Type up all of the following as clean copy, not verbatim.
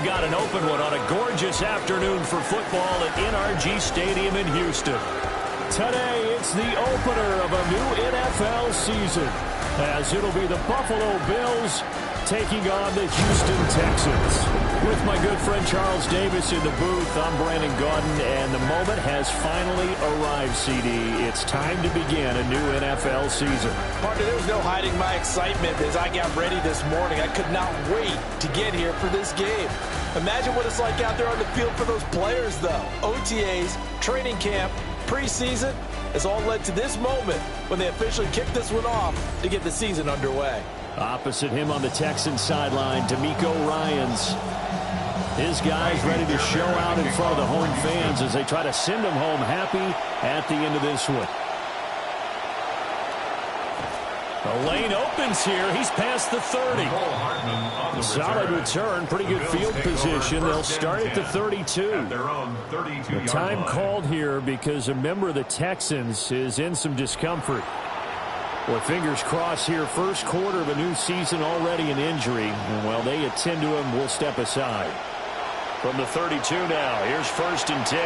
we've got an open one on a gorgeous afternoon for football at NRG Stadium in Houston. Today, it's the opener of a new NFL season, as it'll be the Buffalo Bills taking on the Houston Texans. With my good friend Charles Davis in the booth, I'm Brandon Gaudin, and the moment has finally arrived, CD. It's time to begin a new NFL season. Partner, there's no hiding my excitement as I got ready this morning. I could not wait to get here for this game. Imagine what it's like out there on the field for those players, though. OTAs, training camp, preseason has all led to this moment when they officially kick this one off to get the season underway. Opposite him on the Texans sideline, D'Amico Ryans. His guys ready to show out in front of the home fans as they try to send them home happy at the end of this one. The lane opens here. He's past the 30. Solid return. Pretty good field position. They'll start at the 32. The time called here because a member of the Texans is in some discomfort. Well, fingers crossed here. First quarter of a new season, already an injury. And while they attend to him, we'll step aside. From the 32 now, here's 1st and 10.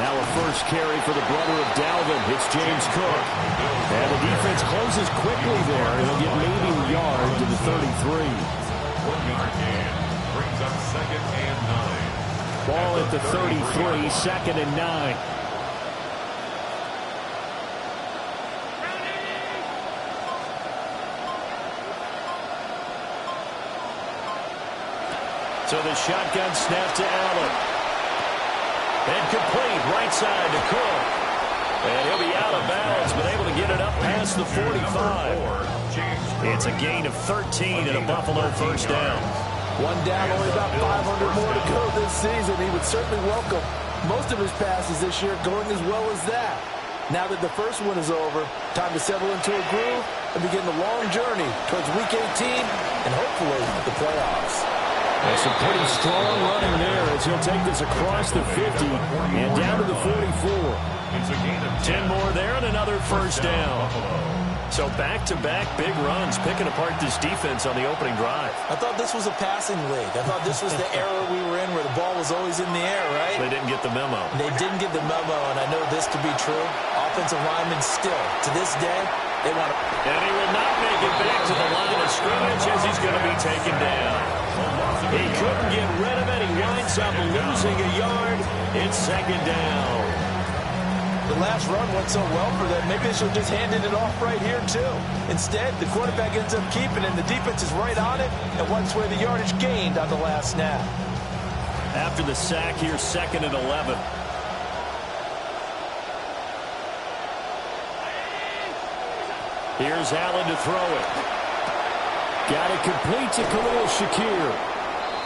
Now a first carry for the brother of Dalvin. It's James Cook. And the defense closes quickly there. It'll get maybe a yard to the 33. 1 yard gain brings up 2nd and 9. Ball at the 33, 2nd and 9. So the shotgun snap to Allen. And complete, right side to Cook. And he'll be out of bounds, but able to get it up past the 45. It's a gain of 13 and a Buffalo first down. One down, only about 500 more to go this season. He would certainly welcome most of his passes this year going as well as that. Now that the first one is over, time to settle into a groove and begin the long journey towards Week 18 and hopefully the playoffs. Well, some pretty strong running there as he'll take this across the 50 and down to the 44. 10 more there and another first down. So back-to-back big runs, picking apart this defense on the opening drive. I thought this was a passing league. I thought this was the era we were in where the ball was always in the air, right? They didn't get the memo. They didn't get the memo, and I know this to be true. Offensive linemen still, to this day, they want to... And he will not make it back to the line of scrimmage as he's going to be taken down. He couldn't get rid of it. He winds up losing a yard. It's 2nd down. The last run went so well for them. Maybe they should have just handed it off right here, too. Instead, the quarterback ends up keeping it, and the defense is right on it and wipes away the yardage gained on the last snap. After the sack, here's 2nd and 11. Here's Allen to throw it. Got it complete to Khalil Shakir.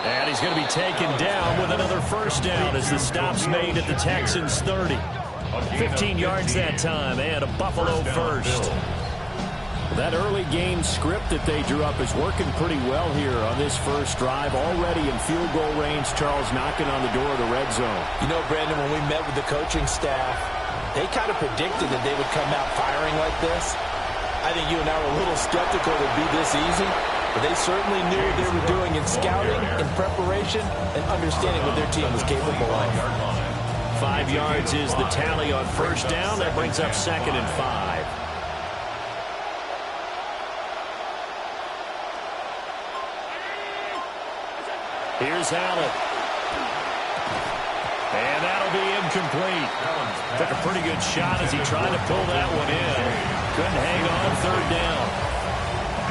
And he's going to be taken down with another first down as the stop's made at the Texans' 30. 15 yards that time and a Buffalo first. That early game script that they drew up is working pretty well here on this first drive. Already in field goal range, Charles knocking on the door of the red zone. You know, Brandon, when we met with the coaching staff, they kind of predicted that they would come out firing like this. I think you and I were a little skeptical it would be this easy, but they certainly knew what they were doing in scouting, in preparation, and understanding what their team was capable of. 5 yards is the tally on first down. That brings up 2nd and 5. Here's Allen. And that'll be incomplete. Took a pretty good shot as he tried to pull that one in. Couldn't hang on 3rd down.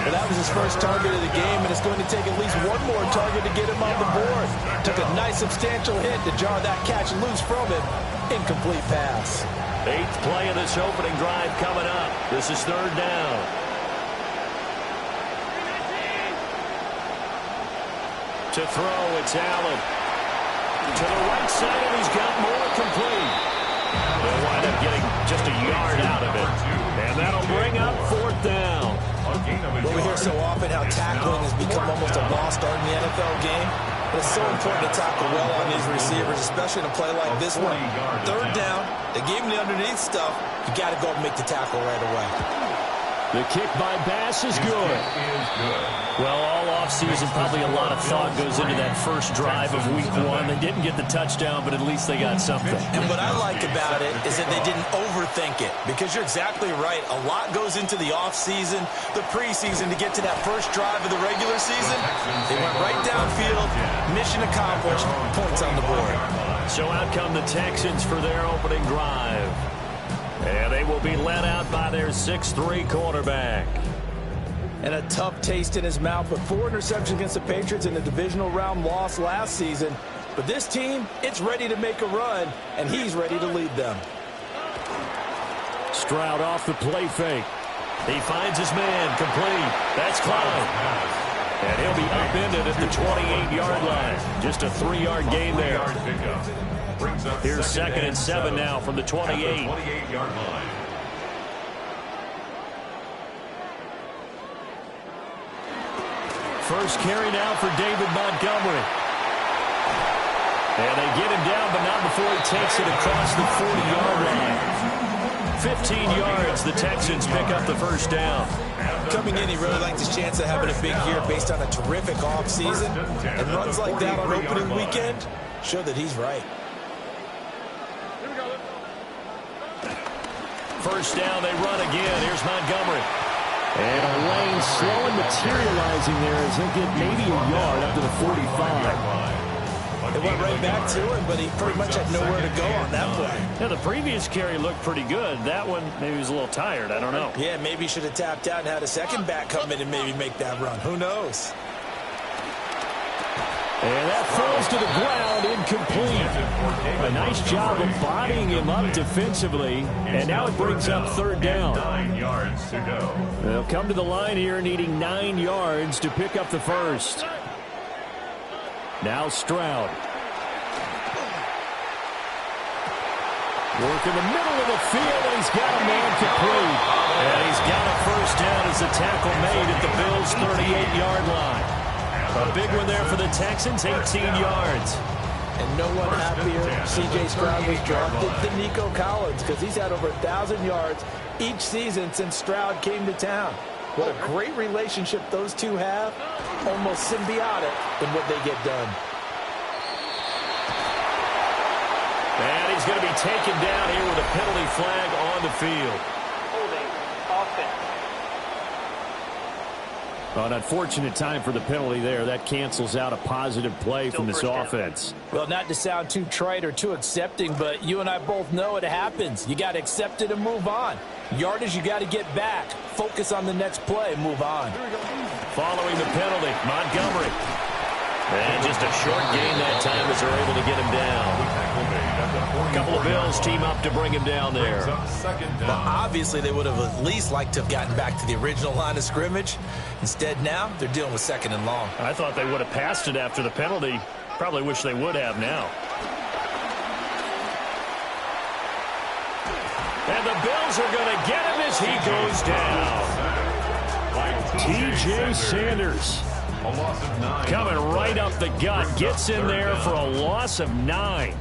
Well, that was his first target of the game, and it's going to take at least one more target to get him on the board. Took a nice substantial hit to jar that catch loose from him. Incomplete pass. 8th play of this opening drive coming up. This is 3rd down. To throw, it's Allen. To the right side, and he's got more complete. They'll wind up getting just a yard out of it. And that'll bring up 4th down. Well, we hear so often how tackling has become almost a lost art in the NFL game. But it's so important to tackle well on these receivers, especially in a play like this one. 3rd down, they gave him the underneath stuff. You got to go and make the tackle right away. The kick by Bass is good. offseason, probably a lot of thought goes into that first drive of week 1. They didn't get the touchdown, but at least they got something. And what I like about it is that they didn't overthink it, because you're exactly right. A lot goes into the offseason, the preseason to get to that first drive of the regular season. They went right downfield, mission accomplished, points on the board. So out come the Texans for their opening drive. And they will be led out by their 6'3" quarterback. And a tough taste in his mouth with 4 interceptions against the Patriots in the divisional round loss last season. But this team, it's ready to make a run, and he's ready to lead them. Stroud off the play fake. He finds his man, complete. That's Clyde. And he'll be upended at the 28-yard line. Just a 3-yard gain there. Here's 2nd and 7 now from the 28. 28-yard line. First carry now for David Montgomery. And they get him down, but not before he takes it across the 40-yard line. 15 yards, the Texans pick up the first down. Coming in, he really liked his chance of having a big year based on a terrific offseason. And runs like that on opening weekend show that he's right. First down, they run again. Here's Montgomery. And a lane slow and materializing there as he'll get maybe a yard up to the 45. They went right back to him, but he pretty much had nowhere to go on that play. Yeah, the previous carry looked pretty good. That one, maybe he was a little tired. I don't know. Yeah, maybe he should have tapped out and had a second back come in and maybe make that run. Who knows? And that falls to the ground, incomplete. A nice job of bodying him up defensively. And now it brings up 3rd down. 9 yards to go. They'll come to the line here needing 9 yards to pick up the first. Now Stroud. Work in the middle of the field, and he's got a man complete. And he's got a first down as the tackle made at the Bills' 38-yard line. A big one there for the Texans, 18 yards. And no one happier C.J. Stroud was drafted than Nico Collins, because he's had over 1,000 yards each season since Stroud came to town. What a great relationship those two have, almost symbiotic in what they get done. And he's going to be taken down here with a penalty flag on the field. Holding offense. An unfortunate time for the penalty there. That cancels out a positive play from this offense. Well, not to sound too trite or too accepting, but you and I both know it happens. You got to accept it and move on. Yardage, you got to get back. Focus on the next play, move on. Following the penalty, Montgomery. And just a short gain that time as they're able to get him down. A couple of Bills team up to bring him down there. Well, obviously, they would have at least liked to have gotten back to the original line of scrimmage. Instead, now, they're dealing with 2nd and long. I thought they would have passed it after the penalty. Probably wish they would have now. And the Bills are going to get him as he goes down. T.J. Sanders coming right up the gut. Gets in there for a loss of 9.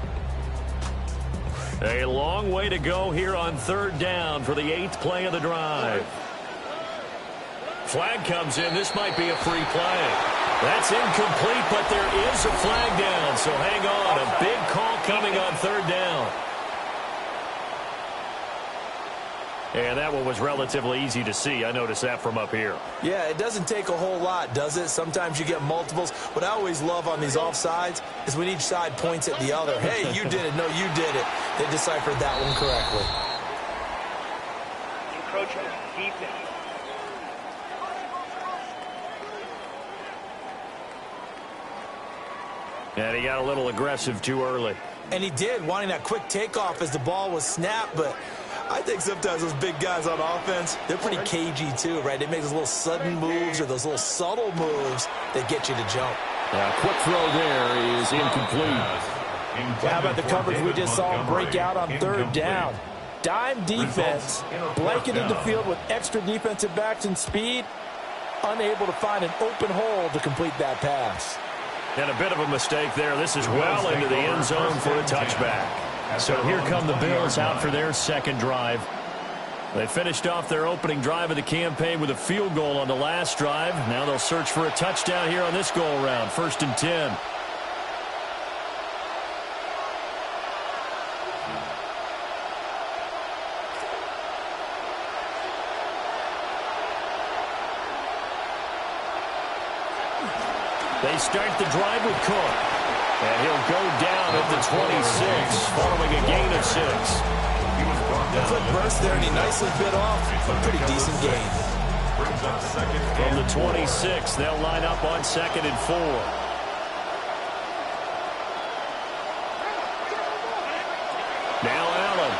A long way to go here on 3rd down for the 8th play of the drive. Flag comes in. This might be a free play. That's incomplete, but there is a flag down, so hang on. A big call coming on 3rd down. And that one was relatively easy to see. I noticed that from up here. Yeah, it doesn't take a whole lot, does it? Sometimes you get multiples. What I always love on these offsides is when each side points at the other. Hey, you did it. No, you did it. They deciphered that one correctly. Encroachment, defense. And he got a little aggressive too early. And he did, wanting that quick takeoff as the ball was snapped, but I think sometimes those big guys on offense, they're pretty cagey too, right? They make those little sudden moves or those little subtle moves that get you to jump. Quick throw there is incomplete. Well, how about the coverage we just saw break out on 3rd down? Dime defense, blanketed the field with extra defensive backs and speed, unable to find an open hole to complete that pass. And a bit of a mistake there. This is well into the end zone for a touchback. So here come the Bills out for their 2nd drive. They finished off their opening drive of the campaign with a field goal on the last drive. Now they'll search for a touchdown here on this go-around. 1st and 10. They start the drive with Cook. And he'll go down at the 26, following a gain of 6. The quick burst there, and he nicely bit off a pretty decent gain. From the 26, they'll line up on 2nd and 4. Now Allen.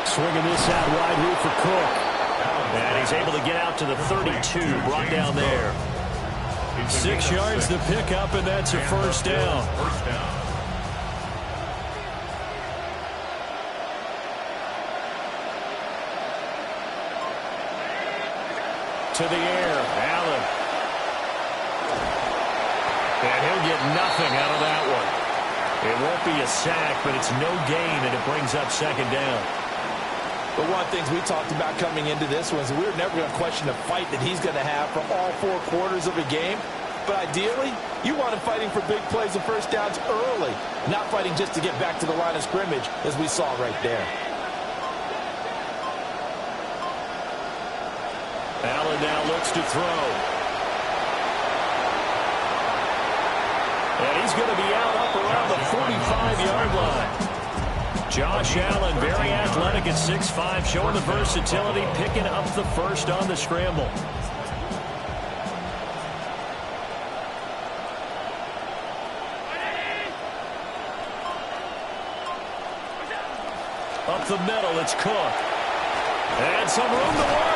Swinging this out wide here for Cook. And he's able to get out to the 32, brought down there. 6 yards to pick up, and that's a 1st down. To the air, Allen. And he'll get nothing out of that one. It won't be a sack, but it's no gain, and it brings up 2nd down. But one of the things we talked about coming into this was we were never going to question the fight that he's going to have for all 4 quarters of a game. But ideally, you want him fighting for big plays and 1st downs early, not fighting just to get back to the line of scrimmage, as we saw right there. Allen now looks to throw. And he's going to be out up around the 45-yard line. Josh Allen, very athletic at 6'5", showing the versatility, picking up the 1st on the scramble. Up the middle, it's Cook. And some room to work.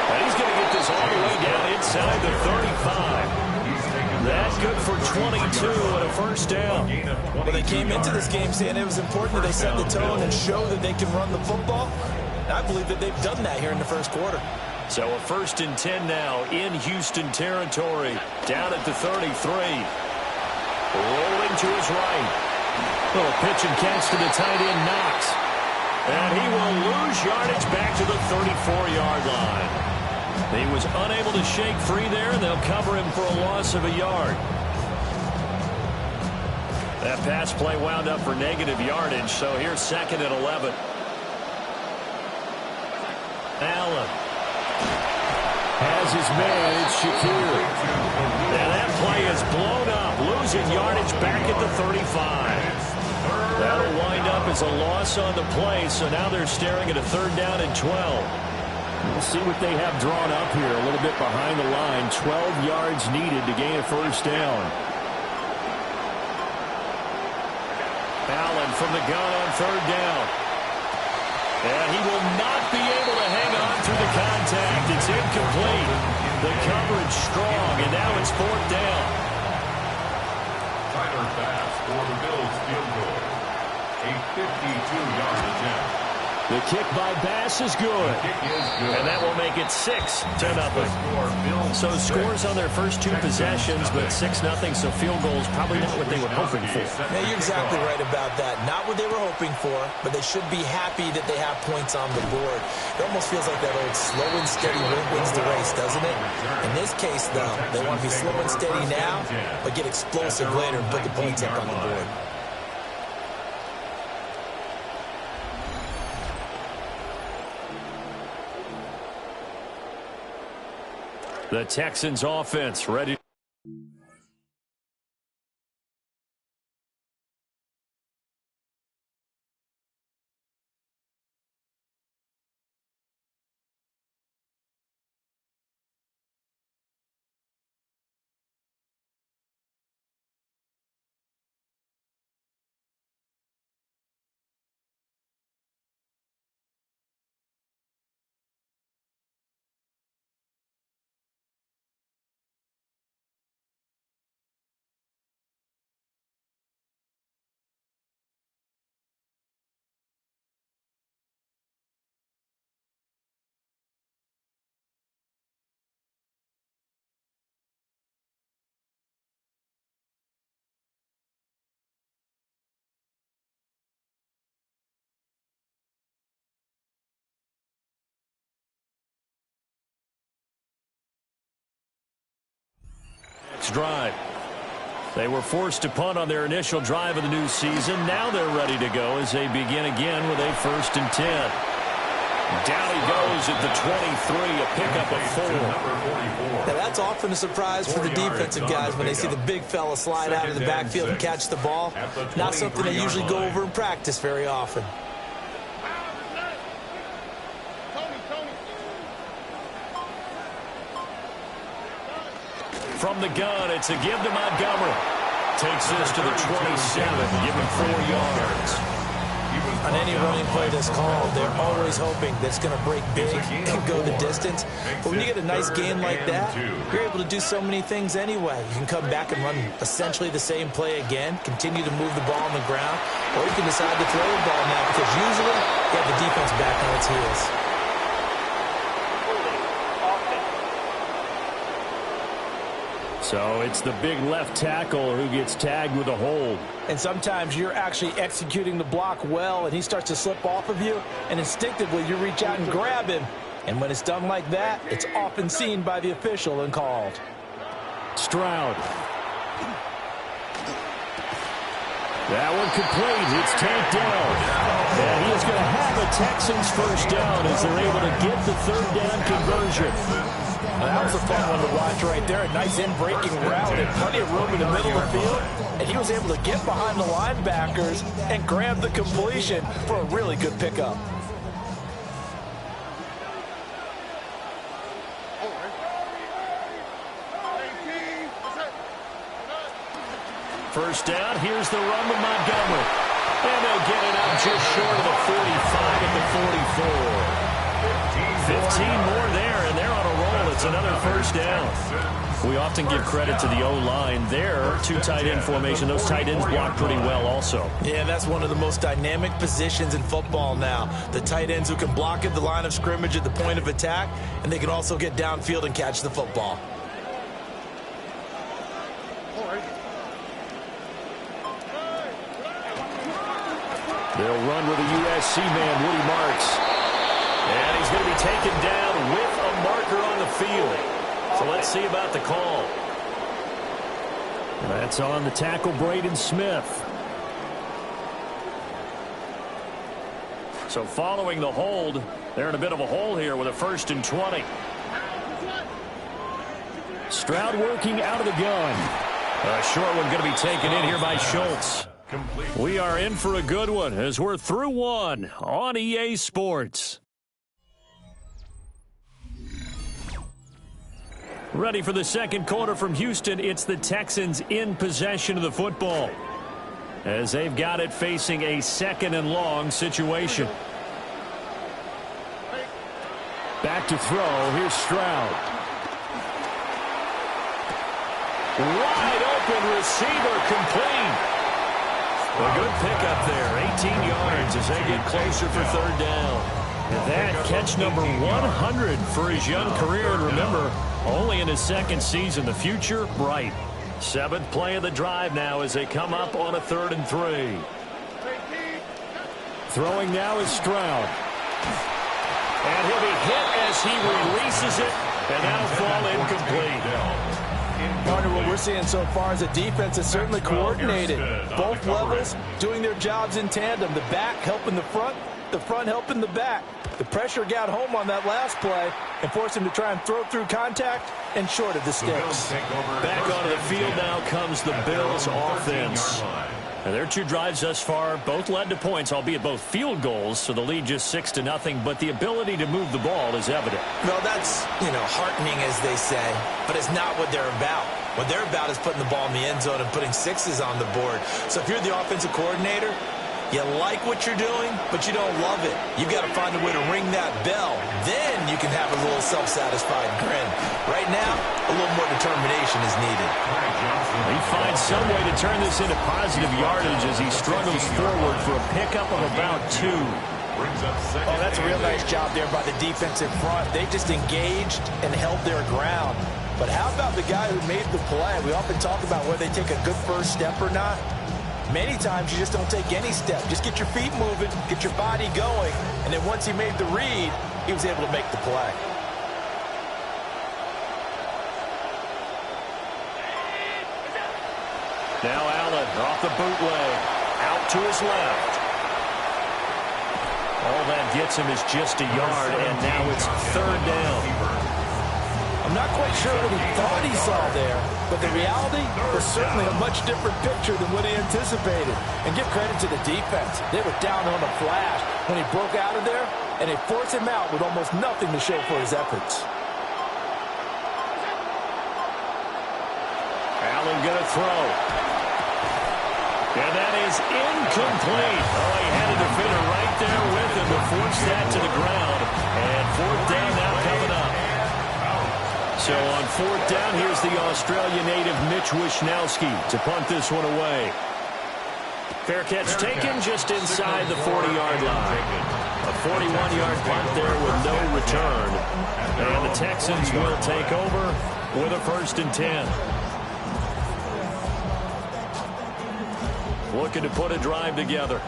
And he's going to get this all the way down inside the 35. That's good for 22 and a 1st down. Well, they came into this game saying it was important that they set the tone and show that they can run the football. And I believe that they've done that here in the 1st quarter. So a 1st and 10 now in Houston territory. Down at the 33. Rolling to his right. Little pitch and catch to the tight end, Knox. And he will lose yardage back to the 34-yard line. He was unable to shake free there, and they'll cover him for a loss of a yard. That pass play wound up for negative yardage, so here's 2nd and 11. Allen has his man, it's Shakir. And that play is blown up, losing yardage back at the 35. That'll wind up as a loss on the play, so now they're staring at a 3rd down and 12. We'll see what they have drawn up here, a little bit behind the line. 12 yards needed to gain a 1st down. Allen from the gun on 3rd down. And he will not be able to hang on through the contact. It's incomplete. The coverage strong, and now it's 4th down. Tyler Bass for the Bills field goal. A 52-yard attempt. The kick by Bass is good. And that will make it 6-0. So scores on their first 2 possessions, but 6-0, so field goals probably not what they were hoping for. Yeah, you're exactly right about that. Not what they were hoping for, but they should be happy that they have points on the board. It almost feels like that old slow and steady wins the race, doesn't it? In this case, though, they want to be slow and steady now, but get explosive later and put the points up on the board. The Texans offense ready. drive. They were forced to punt on their initial drive of the new season. Now they're ready to go as they begin again with a 1st and 10. Down he goes at the 23, a pickup of 4. Now that's often a surprise for the defensive guys when they see the big fella slide out of the backfield and catch the ball. Not something they usually go over in practice very often. From the gun, it's a give to Montgomery. Takes this to the 27, give him 4 yards. On any running play that's called, they're always hoping that it's going to break big and go the distance. But when you get a nice game like that, you're able to do so many things anyway. You can come back and run essentially the same play again, continue to move the ball on the ground, or you can decide to throw the ball now because usually you have the defense back on its heels. So it's the big left tackle who gets tagged with a hold. And sometimes you're actually executing the block well, and he starts to slip off of you, and instinctively you reach out and grab him. And when it's done like that, it's often seen by the official and called. Stroud. That one complete. It's tanked down. And he is going to have a Texans first down as they're able to get the 3rd down conversion. That was a fun one to watch right there. A nice in-breaking route and plenty of room in the middle of the field. And he was able to get behind the linebackers and grab the completion for a really good pickup. First down, here's the run to Montgomery. And they'll get it out just short of the 45 at the 44. 15 more there, and they're on a roll. It's another first down. We often give credit to the O-line there. 2 tight end formation. Those tight ends block pretty well also. Yeah, that's one of the most dynamic positions in football now. The tight ends who can block at the line of scrimmage at the point of attack, and they can also get downfield and catch the football. They'll run with a USC man, Woody Marks. And he's going to be taken down with a marker on the field. So let's see about the call. That's on the tackle, Braden Smith. So following the hold, they're in a bit of a hole here with a 1st and 20. Stroud working out of the gun. A short one going to be taken in here by Schultz. We are in for a good one as we're through one on EA Sports. Ready for the second quarter from Houston. It's the Texans in possession of the football as they've got it facing a 2nd and long situation. Back to throw. Here's Stroud. Wide open receiver, complete. A good pickup there, 18 yards as they get closer for 3rd down. And that catch number 100 for his young career. And remember, only in his 2nd season, the future bright. 7th play of the drive now as they come up on a 3rd and 3. Throwing now is Stroud. And he'll be hit as he releases it, and that'll fall incomplete. Partner, what we're seeing so far is a defense is certainly coordinated. Both levels doing their jobs in tandem. The back helping the front helping the back. The pressure got home on that last play and forced him to try and throw through contact and short of the sticks. Back onto the field now comes the Bills offense. And their 2 drives thus far both led to points, albeit both field goals, so the lead just 6-0, but the ability to move the ball is evident. Well, that's, heartening, as they say, but it's not what they're about. What they're about is putting the ball in the end zone and putting 6s on the board. So if you're the offensive coordinator, you like what you're doing, but you don't love it. You've got to find a way to ring that bell. Then you can have a little self-satisfied grin. Right now, a little more determination is needed. He finds some way to turn this into positive yardage as he struggles forward for a pickup of about 2. Oh, that's a real nice job there by the defensive front. They just engaged and held their ground. But how about the guy who made the play? We often talk about whether they take a good first step or not. Many times you just don't take any step. Just get your feet moving, get your body going, and then once he made the read, he was able to make the play. Now Allen off the bootleg. Out to his left. All that gets him is just a yard, and now it's third down. I'm not quite sure what he thought he saw there, but the reality was certainly a much different picture than what he anticipated. And give credit to the defense. They were down on the flash when he broke out of there, and they forced him out with almost nothing to show for his efforts. Allen going to throw. And that is incomplete. Oh, he had a defender right there with him to force that to the ground. And fourth down now coming up. So on fourth down, here's the Australia native Mitch Wishnowsky to punt this one away. Fair catch taken just inside the 40-yard line. A 41-yard punt there with no return. And the Texans will take over with a 1st and 10. Looking to put a drive together.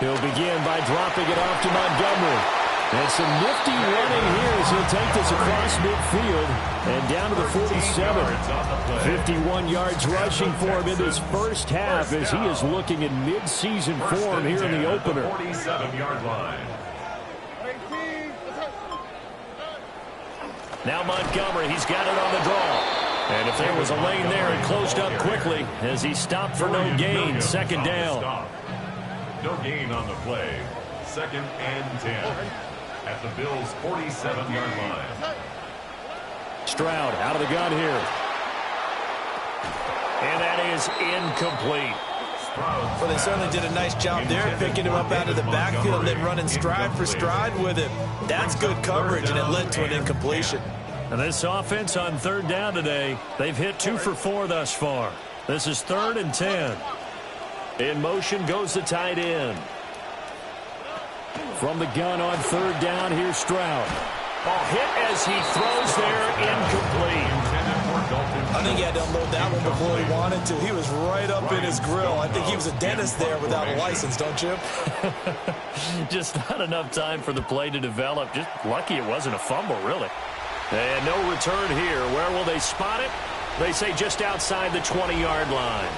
He'll begin by dropping it off to Montgomery. And some nifty running here as he'll take this across midfield and down to the 47. 51 yards rushing for him in this first half as he is looking in mid-season form here in the opener. 47-yard line. Now Montgomery, he's got it on the draw. And if there was a lane there, it closed up quickly as he stopped for no gain. 2nd down. No gain on the play. 2nd and 10 at the Bills' 47-yard line. Stroud out of the gun here. And that is incomplete. Well, they certainly did a nice job there, picking him up out of the backfield and then running stride for stride with him. That's good coverage, and it led to an incompletion. And this offense on 3rd down today, they've hit 2 for 4 thus far. This is 3rd and 10. In motion goes the tight end. From the gun on 3rd down, here's Stroud. Ball hit as he throws there, incomplete. I think he had to unload that one before he wanted to. He was right up in his grill. I think he was a dentist there without a license, don't you? Just not enough time for the play to develop. Just lucky it wasn't a fumble, really. And no return here. Where will they spot it? They say just outside the 20-yard line.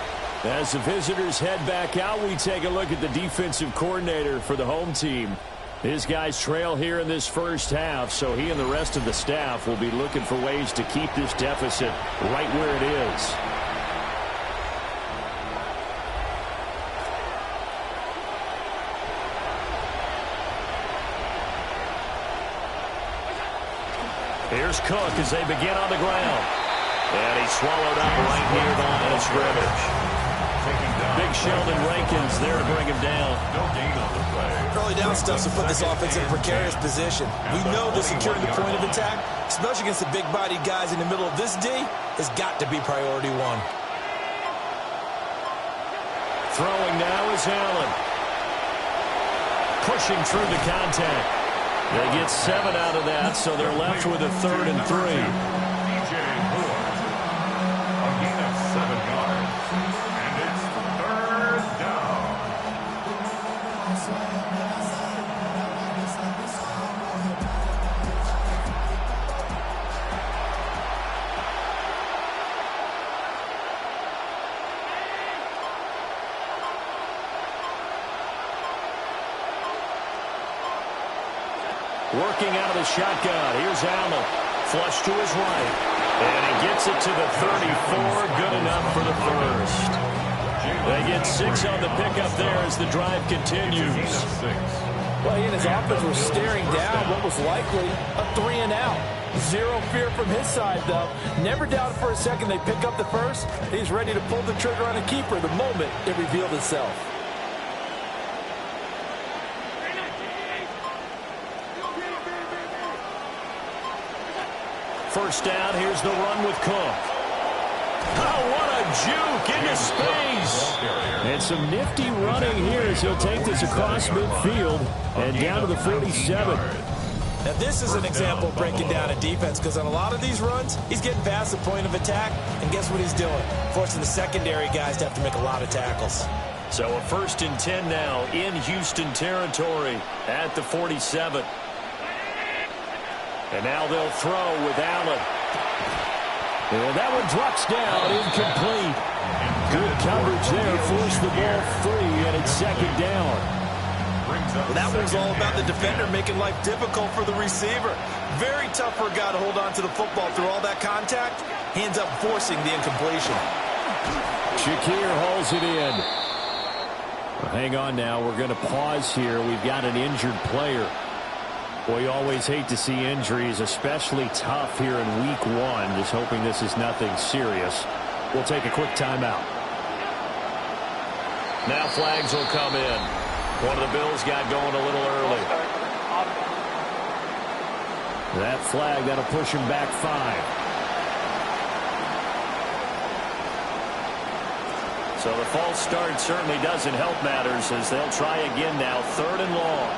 As the visitors head back out, we take a look at the defensive coordinator for the home team. His guys trail here in this first half, so he and the rest of the staff will be looking for ways to keep this deficit right where it is. Here's Cook as they begin on the ground. And he's swallowed up right near the line of scrimmage. Big Sheldon Rankins there to bring him down. No gain on the play. Early down stuff to put this offense in a precarious position. We know that securing the point of attack, especially against the big-bodied guys in the middle of this D, has got to be priority 1. Throwing now is Allen. Pushing through the contact. They get 7 out of that, so they're left with a 3rd and 3. DJ Moore. A gain of 7 yards. And it's 3rd down. Working out of the shotgun. Here's Allen. Flush to his right. And he gets it to the 34. Good enough for the first. They get 6 on the pickup there as the drive continues. Well, he and his offense were staring down what was likely a 3-and-out. Zero fear from his side, though. Never doubted for a second they pick up the first. He's ready to pull the trigger on a keeper the moment it revealed itself. First down, here's the run with Cook. Oh, what a juke into space. And some nifty running here as he'll take this across midfield and down to the 47. Now, this is an example of breaking down a defense because on a lot of these runs, he's getting past the point of attack, and guess what he's doing? Forcing the secondary guys to have to make a lot of tackles. So a 1st and 10 now in Houston territory at the 47. And now they'll throw with Allen. And that one drops down, incomplete. Good coverage there, forced the ball free, and it's second down. Well, that one's all about the defender making life difficult for the receiver. Very tough for a guy to hold on to the football through all that contact. He ends up forcing the incompletion. Shakir hauls it in. Well, hang on now. We're going to pause here. We've got an injured player. Boy, you always hate to see injuries, especially tough here in week one. Just hoping this is nothing serious. We'll take a quick timeout. Now flags will come in. One of the Bills got going a little early. That flag, that'll push him back 5. So the false start certainly doesn't help matters as they'll try again now, 3rd and long.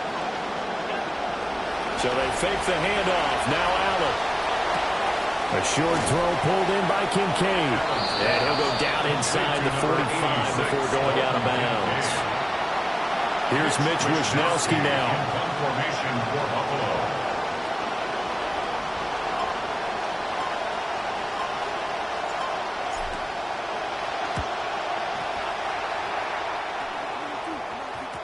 So they fake the handoff. Now Allen. A short throw pulled in by Kincaid. And he'll go down inside the 45 before going out of bounds. Here's Mitch Wishnowski now. Formation for Buffalo.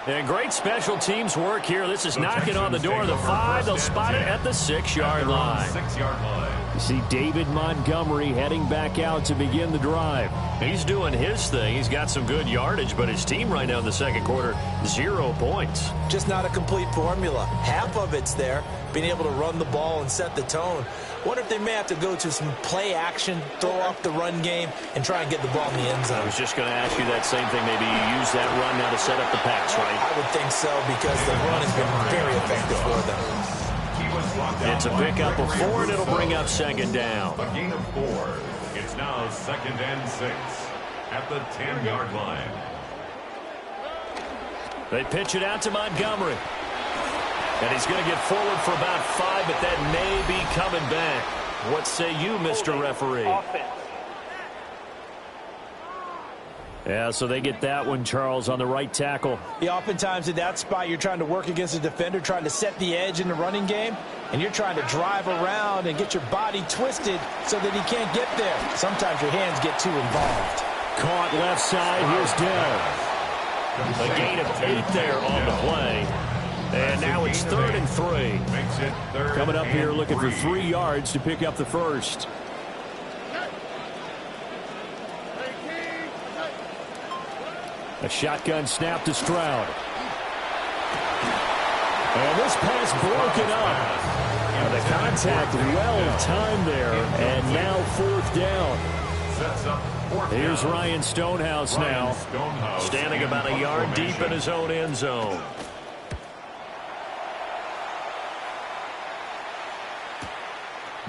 And great special teams work here. This is knocking on the door of the 5. They'll spot it at the 6-yard line. 6-yard line. You see David Montgomery heading back out to begin the drive. He's doing his thing. He's got some good yardage, but his team right now in the second quarter, 0 points. Just not a complete formula. Half of it's there, being able to run the ball and set the tone. Wonder if they may have to go to some play action, throw off the run game, and try and get the ball in the end zone. I was just going to ask you that same thing. Maybe you use that run now to set up the pass, right? I would think so because the run has been very effective for them. It's a pickup of 4, and it'll bring up second down. A gain of 4. It's now 2nd and 6 at the 10-yard line. They pitch it out to Montgomery. And he's going to get forward for about 5, but that may be coming back. What say you, Mr. Referee? Yeah, so they get that one, Charles, on the right tackle. Yeah, oftentimes in that spot, you're trying to work against a defender, trying to set the edge in the running game, and you're trying to drive around and get your body twisted so that he can't get there. Sometimes your hands get too involved. Caught left side, here's Dell. A gain of 8 there on the play. And now it's 3rd and 3. Coming up here looking for 3 yards to pick up the first. A shotgun snap to Stroud. And this pass broken up. And the contact well timed there. And now 4th down. Here's Ryan Stonehouse now. Standing about a yard deep in his own end zone.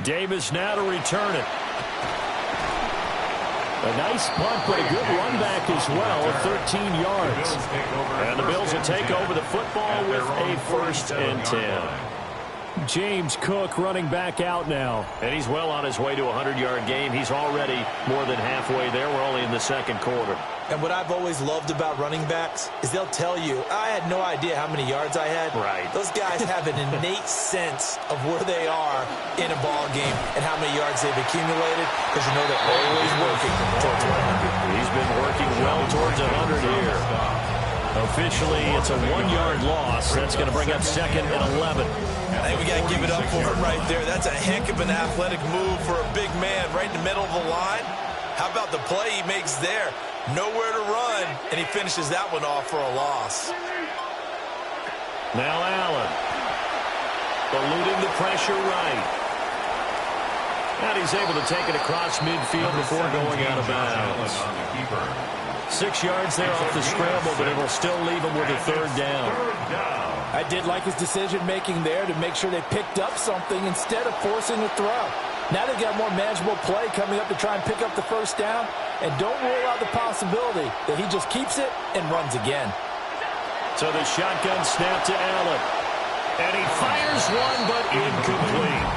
Davis now to return it. A nice punt, but a good run back as well, 13 yards. And the Bills will take over the football with a 1st and 10. James Cook running back out now. And he's well on his way to a 100-yard game. He's already more than halfway there. We're only in the second quarter. And what I've always loved about running backs is they'll tell you, I had no idea how many yards I had. Right. Those guys have an innate sense of where they are in a ball game and how many yards they've accumulated because you know they're always working towards 100. He's been working well towards 100 here. Officially, it's a 1-yard loss. That's going to bring up 2nd and 11. I think we got to give it up for him right there. That's a heck of an athletic move for a big man right in the middle of the line. How about the play he makes there? Nowhere to run, and he finishes that one off for a loss. Now Allen. Eluding the pressure right. And he's able to take it across midfield before going out of bounds. 6 yards there off the scramble, but it'll still leave him with a 3rd down. I did like his decision-making there to make sure they picked up something instead of forcing a throw. Now they've got more manageable play coming up to try and pick up the 1st down. And don't rule out the possibility that he just keeps it and runs again. So the shotgun snap to Allen. And he fires one, but incomplete.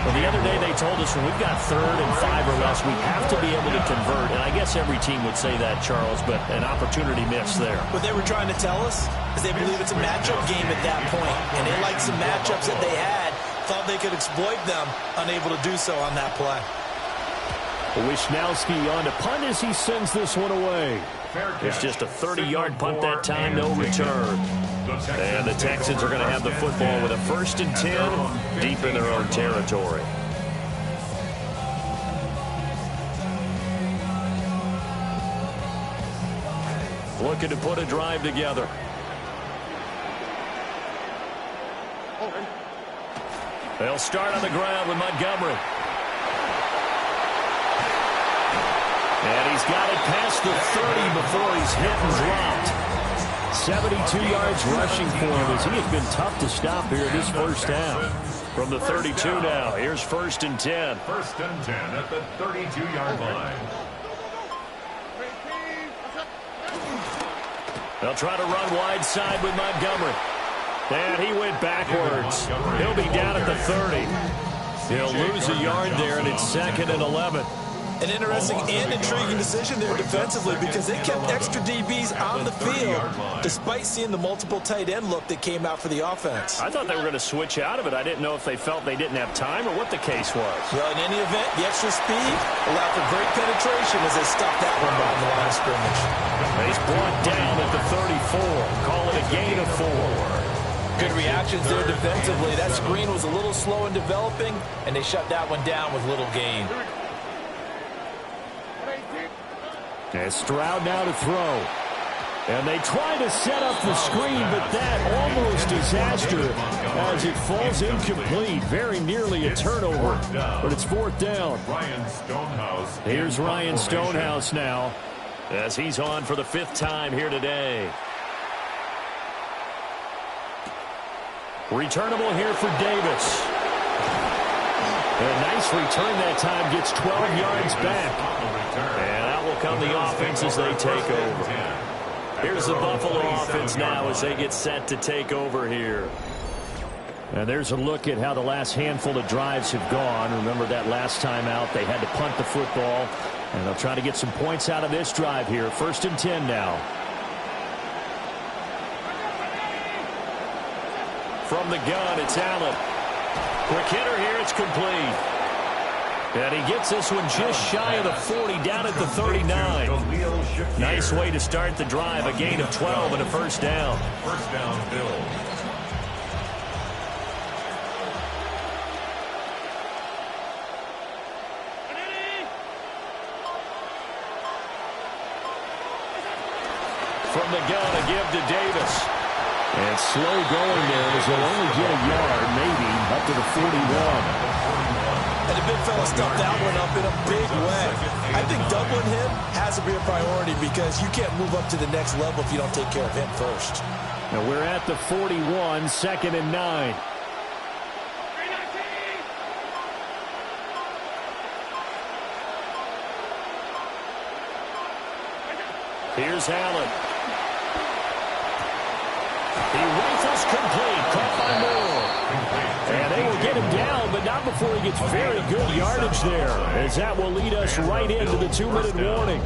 Well, the other day they told us when we've got 3rd and 5 or less, we have to be able to convert. And I guess every team would say that, Charles, but an opportunity missed there. What they were trying to tell us is they believe it's a matchup game at that point. And they like some matchups that they had thought they could exploit them, unable to do so on that play. Wishnowski on to punt as he sends this one away. It's just a 30-yard punt that time, no return. And the Texans are going to have the football with a 1st and 10 deep in their own territory. Looking to put a drive together. They'll start on the ground with Montgomery. And he's got it past the 30 before he's hit and dropped. 72 yards rushing for him as he has been tough to stop here this first half. From the 32 now, here's 1st and 10. 1st and 10 at the 32-yard line. They'll try to run wide side with Montgomery. And he went backwards. He'll be down at the 30. He'll lose a yard there, and it's 2nd and 11. An interesting and intriguing decision there defensively because they kept extra DBs on the field despite seeing the multiple tight end look that came out for the offense. I thought they were going to switch out of it. I didn't know if they felt they didn't have time or what the case was. Well, in any event, the extra speed allowed for great penetration as they stopped that one by the line of scrimmage. He's brought down at the 34. Call it a gain of 4. Good reactions there defensively. That screen was a little slow in developing, and they shut that one down with little gain. And Stroud now to throw. And they try to set up the screen, but that almost disaster as it falls incomplete. Very nearly a turnover, but it's 4th down. Here's Ryan Stonehouse now as he's on for the 5th time here today. Returnable here for Davis. A nice return that time, gets 12 yards back. And out will come the offense as they take over. Here's the Buffalo offense now as they get set to take over here. And there's a look at how the last handful of drives have gone. Remember that last time out, they had to punt the football. And they'll try to get some points out of this drive here. 1st and 10 now. From the gun, it's Allen. Quick hitter here, it's complete. And he gets this one just shy of the 40, down at the 39. Nice way to start the drive, a gain of 12 and a 1st down. 1st down, Bills. From the gun, a give to Davis. And slow going there as they'll only get a yard, maybe, up to the 41. And the big fella stuffed that one up in a big way. I think doubling him has to be a priority because you can't move up to the next level if you don't take care of him first. Now we're at the 41, 2nd and 9. Here's Allen. He rifles complete, caught by Moore. And they will get him down, but not before he gets very good yardage there, as that will lead us right into the 2-minute warning.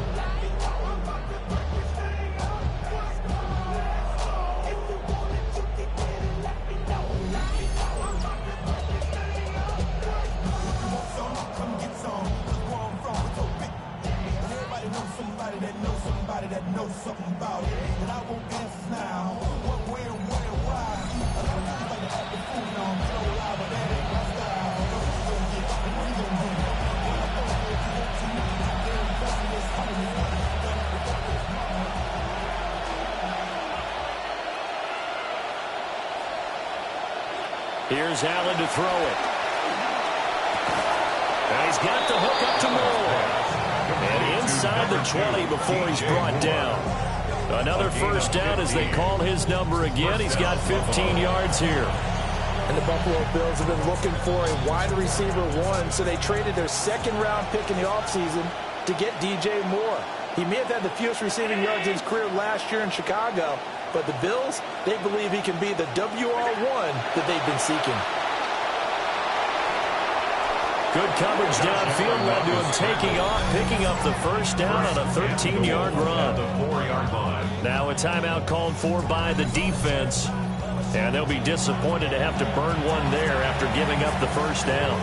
Here's Allen to throw it. And he's got the hook up to Moore. And inside the 20 before he's brought down. Another 1st down as they call his number again. He's got 15 yards here. And the Buffalo Bills have been looking for a wide receiver 1, so they traded their 2nd-round pick in the offseason to get DJ Moore. He may have had the fewest receiving yards in his career last year in Chicago, but the Bills, they believe he can be the WR1 that they've been seeking. Good coverage downfield led to him taking off, picking up the 1st down on a 13-yard run. Now a timeout called for by the defense. And they'll be disappointed to have to burn one there after giving up the first down.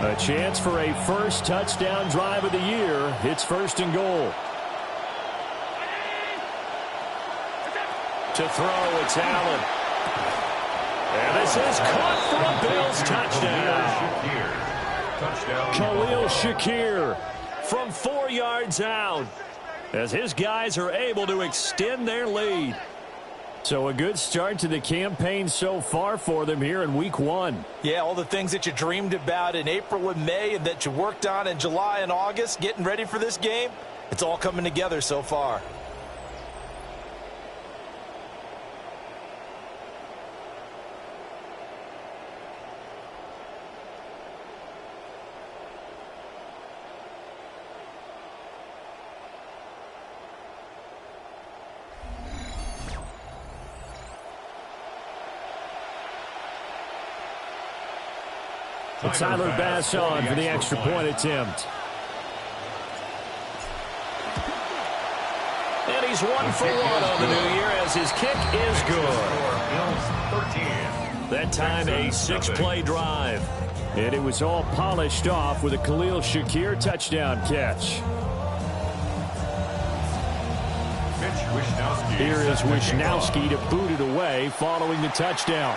A chance for a first touchdown drive of the year. It's 1st and goal. To throw, it's Allen. And this is caught for a Bills touchdown. Khalil Shakir from 4 yards out as his guys are able to extend their lead. So a good start to the campaign so far for them here in week 1. Yeah, all the things that you dreamed about in April and May and that you worked on in July and August, getting ready for this game, it's all coming together so far. Tyler Bass on for the extra point attempt. And he's 1 for 1 on the new year as his kick is good. That time a 6-play drive. And it was all polished off with a Khalil Shakir touchdown catch. Here is Wisnowski to boot it away following the touchdown.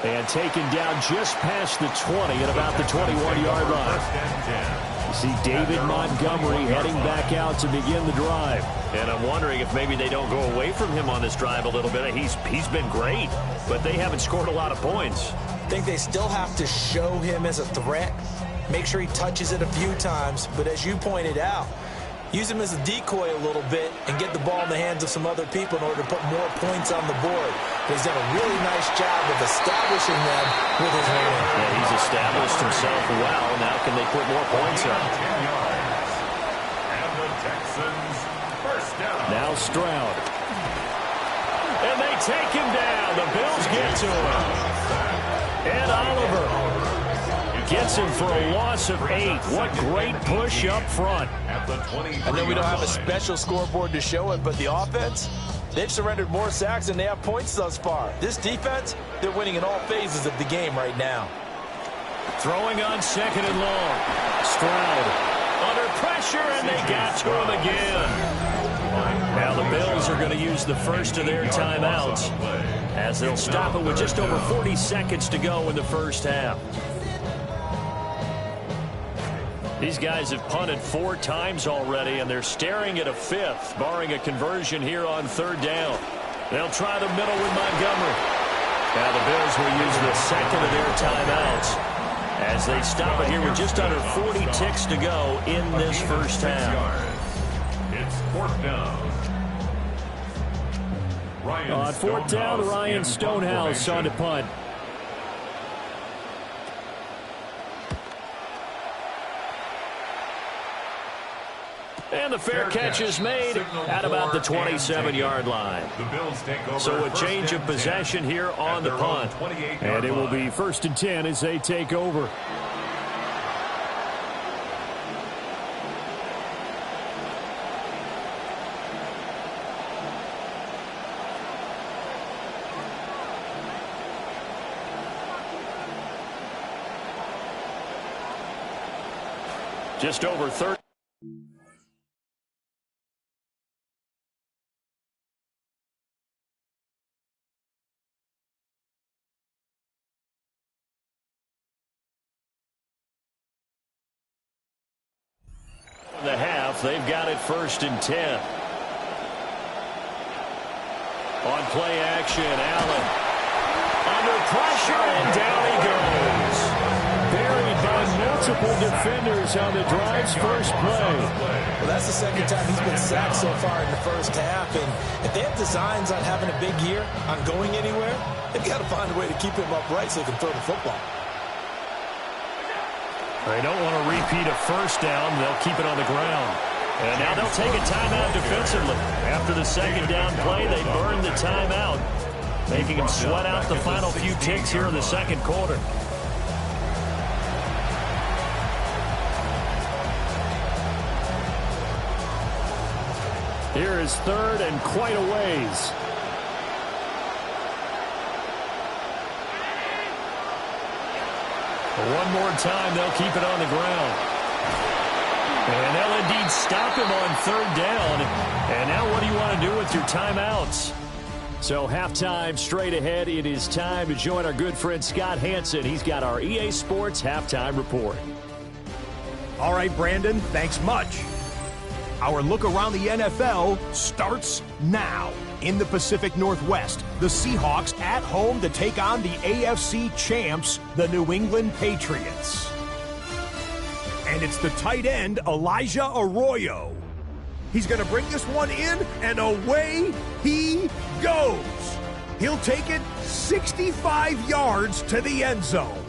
And taken down just past the 20 at about the 21-yard line. You see David Montgomery heading back out to begin the drive. And I'm wondering if maybe they don't go away from him on this drive a little bit. He's been great, but they haven't scored a lot of points. I think they still have to show him as a threat. Make sure he touches it a few times. But as you pointed out, use him as a decoy a little bit and get the ball in the hands of some other people in order to put more points on the board. He's done a really nice job of establishing them with his running. Yeah, he's established himself well. Now can they put more points up? And the Texans first down. Now Stroud. And they take him down. The Bills get to him. And Oliver gets him for a loss of 8. What great push up front. I know we don't have a special scoreboard to show it, but the offense, they've surrendered more sacks than they have points thus far. This defense, they're winning in all phases of the game right now. Throwing on 2nd and long. Stroud under pressure, and they got to him again. Now the Bills are going to use the first of their timeouts as they'll stop it with just over 40 seconds to go in the first half. These guys have punted 4 times already, and they're staring at a 5th, barring a conversion here on 3rd down. They'll try the middle with Montgomery. Now the Bills will use the second of their timeouts as they stop it here with just under 40 ticks to go in this first half. It's 4th down. On 4th down, Ryan Stonehouse on to punt. And the fair catch is made at about the 27-yard line. So a change of possession here on the punt. And it will be 1st and 10 as they take over. Just over 30. The half, they've got it 1st and 10. On play action, Allen under pressure, and down he goes. Buried by multiple defenders on the drive's first play. Well, that's the second time he's been sacked so far in the first half, and if they have designs on having a big year, on going anywhere, they've got to find a way to keep him upright so he can throw the football. They don't want to repeat a first down. They'll keep it on the ground. And now they'll take a timeout defensively. After the second down play, they burn the timeout, making them sweat out the final few ticks here in the second quarter. Here is third and quite a ways. One more time, they'll keep it on the ground. And they'll indeed stop him on third down. And now what do you want to do with your timeouts? So halftime straight ahead. It is time to join our good friend Scott Hansen. He's got our EA Sports halftime report. All right, Brandon, thanks much. Our look around the NFL starts now. In the Pacific Northwest, the Seahawks at home to take on the AFC champs, the New England Patriots. And it's the tight end, Elijah Arroyo. He's going to bring this one in, and away he goes. He'll take it 65 yards to the end zone.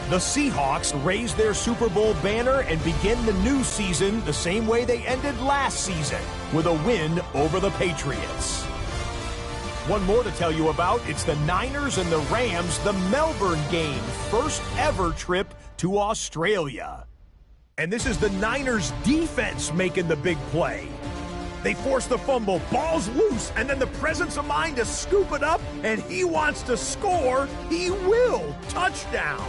The Seahawks raise their Super Bowl banner and begin the new season the same way they ended last season, with a win over the Patriots. One more to tell you about, it's the Niners and the Rams, the Melbourne game, first ever trip to Australia. And this is the Niners defense making the big play. They force the fumble, ball's loose, and then the presence of mind to scoop it up, and he wants to score. He will. Touchdown.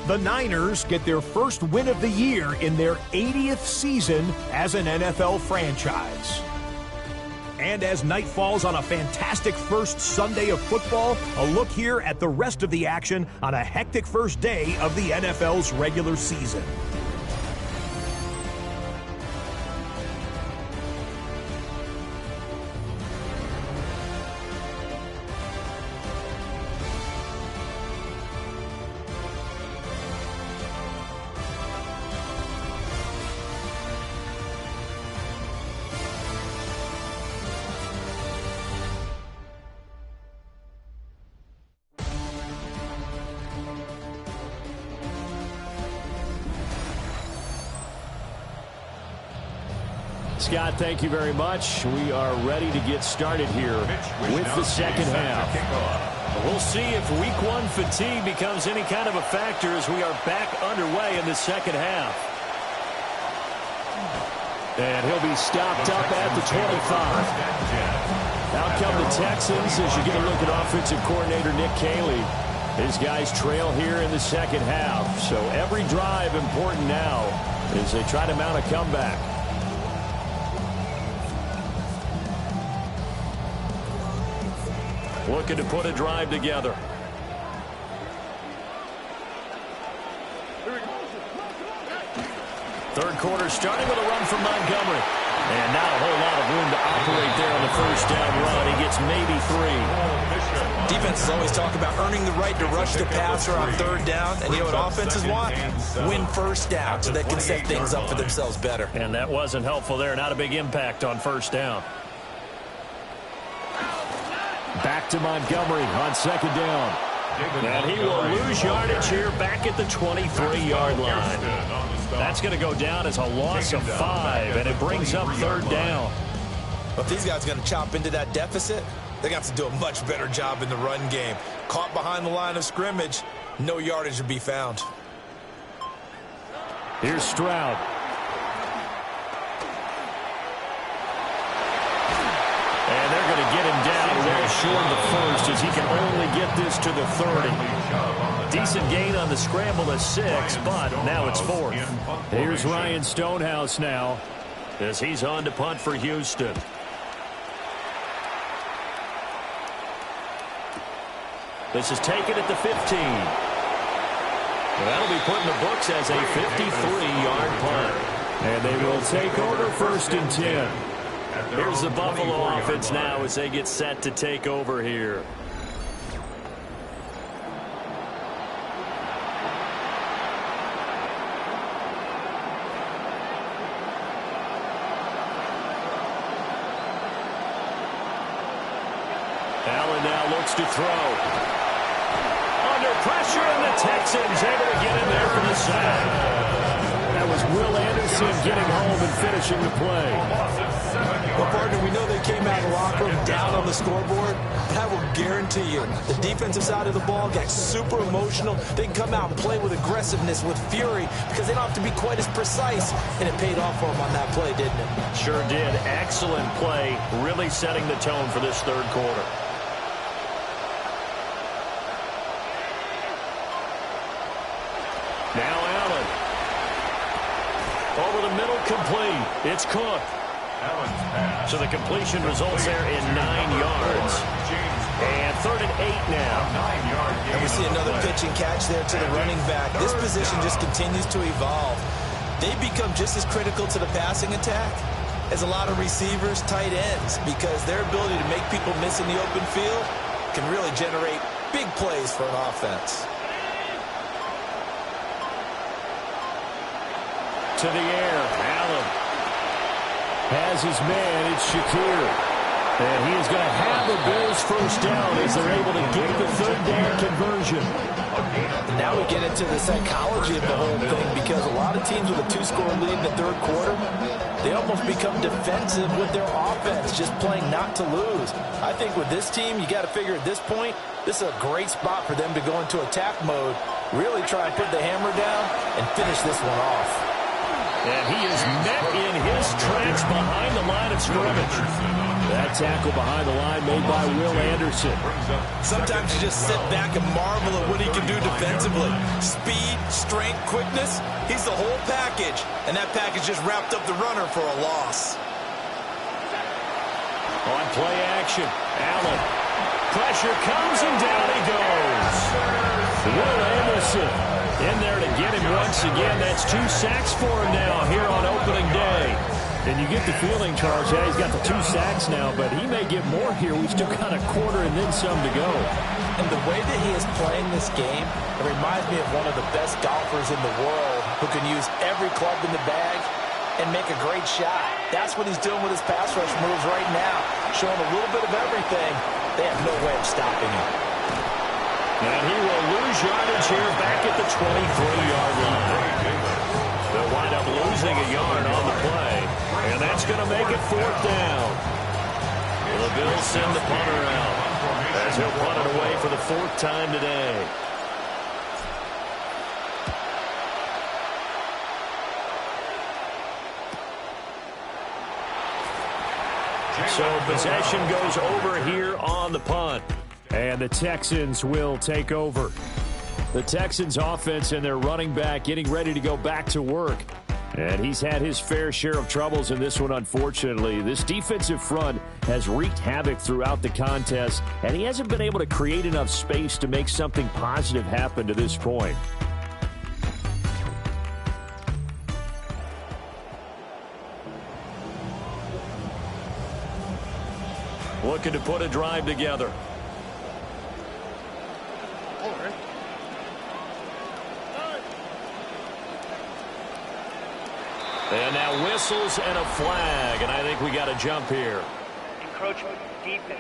The Niners get their first win of the year in their 80th season as an NFL franchise. And as night falls on a fantastic first Sunday of football, a look here at the rest of the action on a hectic first day of the NFL's regular season. Scott, thank you very much. We are ready to get started here with the second half. We'll see if week one fatigue becomes any kind of a factor as we are back underway in the second half. And he'll be stopped up at the 25. Out come the Texans as you get a look at offensive coordinator Nick Caley. His guys trail here in the second half. So every drive important now as they try to mount a comeback. Looking to put a drive together. Third quarter starting with a run from Montgomery. And not a whole lot of room to operate there on the first down run. He gets maybe 3. Defenses always talk about earning the right to rush the passer on third down. And you know what offenses want? Win first down so they can set things up for themselves better. And that wasn't helpful there. Not a big impact on first down. Back to Montgomery on second down. And he will lose yardage here back at the 23-yard line. That's going to go down as a loss of 5, and it brings up third down. But if these guys are going to chop into that deficit, they're going to have to do a much better job in the run game. Caught behind the line of scrimmage, no yardage to be found. Here's Stroud. And they're going to get him down well short of the first as he can only get this to the 30. Decent gain on the scramble to 6, but now it's 4th. Here's Ryan Stonehouse now as he's on to punt for Houston. This is taken at the 15. That'll be put in the books as a 53-yard punt. And they will take over first and 10. Here's the Buffalo offense now as they get set to take over here. Allen now looks to throw. Under pressure, and the Texans able to get in there for the sack. That was Will Anderson getting home and finishing the play. Well, partner, we know they came out of the locker room down on the scoreboard, but I will guarantee you the defensive side of the ball got super emotional. They can come out and play with aggressiveness, with fury, because they don't have to be quite as precise, and it paid off for them on that play, didn't it? Sure did. Excellent play, really setting the tone for this third quarter. Now Allen. Over the middle, complete. It's Cook. So the completion results there in 9 yards. And 3rd and 8 now. And we see another pitch and catch there to the running back. This position just continues to evolve. They become just as critical to the passing attack as a lot of receivers, tight ends, because their ability to make people miss in the open field can really generate big plays for an offense. To the air, Allen has his man. It's Shakir. And he is going to have the Bills first down as they're able to get the 3rd down conversion. Now we get into the psychology of the whole thing, because a lot of teams with a 2-score lead in the third quarter, they almost become defensive with their offense, just playing not to lose. I think with this team, you got to figure at this point, this is a great spot for them to go into attack mode, really try and put the hammer down and finish this one off. And he is met in his tracks behind the line of scrimmage. That tackle behind the line made by Will Anderson. Sometimes you just sit back and marvel at what he can do defensively. Speed, strength, quickness, he's the whole package. And that package just wrapped up the runner for a loss. On play action, Allen. Pressure comes and down he goes. Will Anderson in there to get him once again. That's 2 sacks for him now here on opening day. And you get the feeling, Charles, yeah, he's got the 2 sacks now, but he may get more here. We've still got a quarter and then some to go. And the way that he is playing this game, it reminds me of one of the best golfers in the world who can use every club in the bag and make a great shot. That's what he's doing with his pass rush moves right now, showing a little bit of everything. They have no way of stopping him. And he will lose yardage here back at the 23-yard line. They'll wind up losing a yard on the play. And that's going to make it 4th down. The Bills send the punter out as he'll punt it away for the 4th time today. So possession goes over here on the punt. And the Texans will take over. The Texans offense and their running back getting ready to go back to work. And he's had his fair share of troubles in this one, unfortunately. This defensive front has wreaked havoc throughout the contest, and he hasn't been able to create enough space to make something positive happen to this point. Looking to put a drive together. And now whistles and a flag, and I think we got a jump here. Encroachment defense.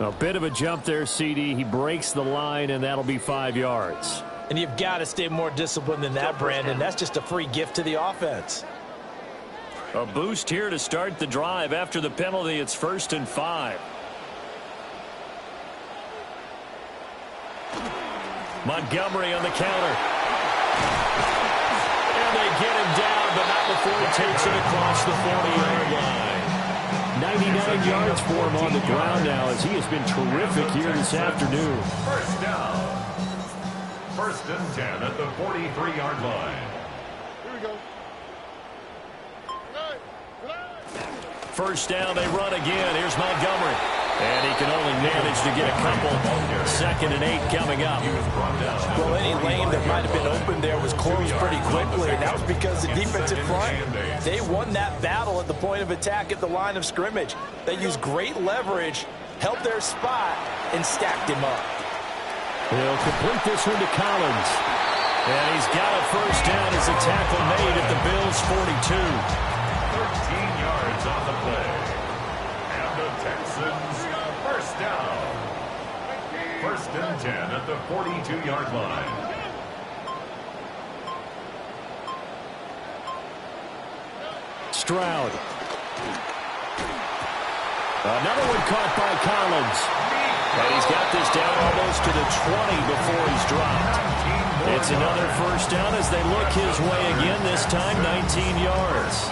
A bit of a jump there, CD. He breaks the line, and that'll be 5 yards. And you've got to stay more disciplined than that, Brandon. That's just a free gift to the offense. A boost here to start the drive. After the penalty, it's 1st and 5. Montgomery on the counter. And they get him down, but not before he takes it across the 40-yard line. 99 yards for him on the ground now, as he has been terrific here this afternoon. First down. 1st and 10 at the 43-yard line. Here we go. First down, they run again. Here's Montgomery. And he can only manage to get a couple. 2nd and 8 coming up. Well, any lane that might have been open there was closed pretty quickly, and that was because the defensive front, they won that battle at the point of attack at the line of scrimmage. They used great leverage, held their spot, and stacked him up. He'll complete this one to Collins. And he's got a first down as a tackle made at the Bills' 42. 13 yards on the play. And the Texans first down. 1st and 10 at the 42-yard line. Stroud. Another one caught by Collins. And he's got this down almost to the 20 before he's dropped. It's another first down as they look his way again, this time 19 yards.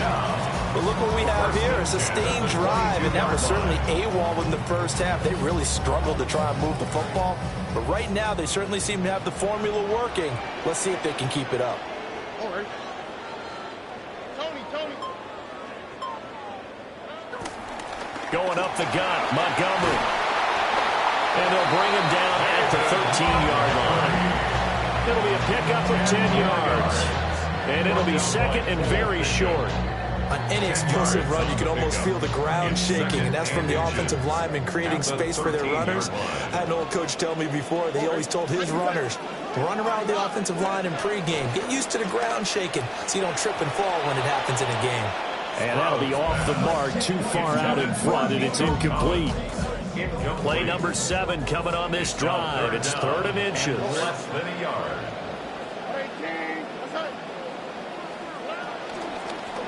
But look what we have here, a sustained drive, and that was certainly AWOL in the first half. They really struggled to try and move the football. But right now, they certainly seem to have the formula working. Let's see if they can keep it up. Going up the gut, Montgomery. And they'll bring him down at the 13-yard line. It'll be a pickup of 10 yards. And it'll be second and very short. On any explosive run, you can almost feel the ground shaking, and that's from the offensive linemen creating space for their runners. I had an old coach tell me before, they always told his runners, run around the offensive line in pregame. Get used to the ground shaking so you don't trip and fall when it happens in a game. And that'll be off the mark, too far out in front, and it's incomplete. Play number 7 coming on this drive. It's 3rd and inches. Less than a yard.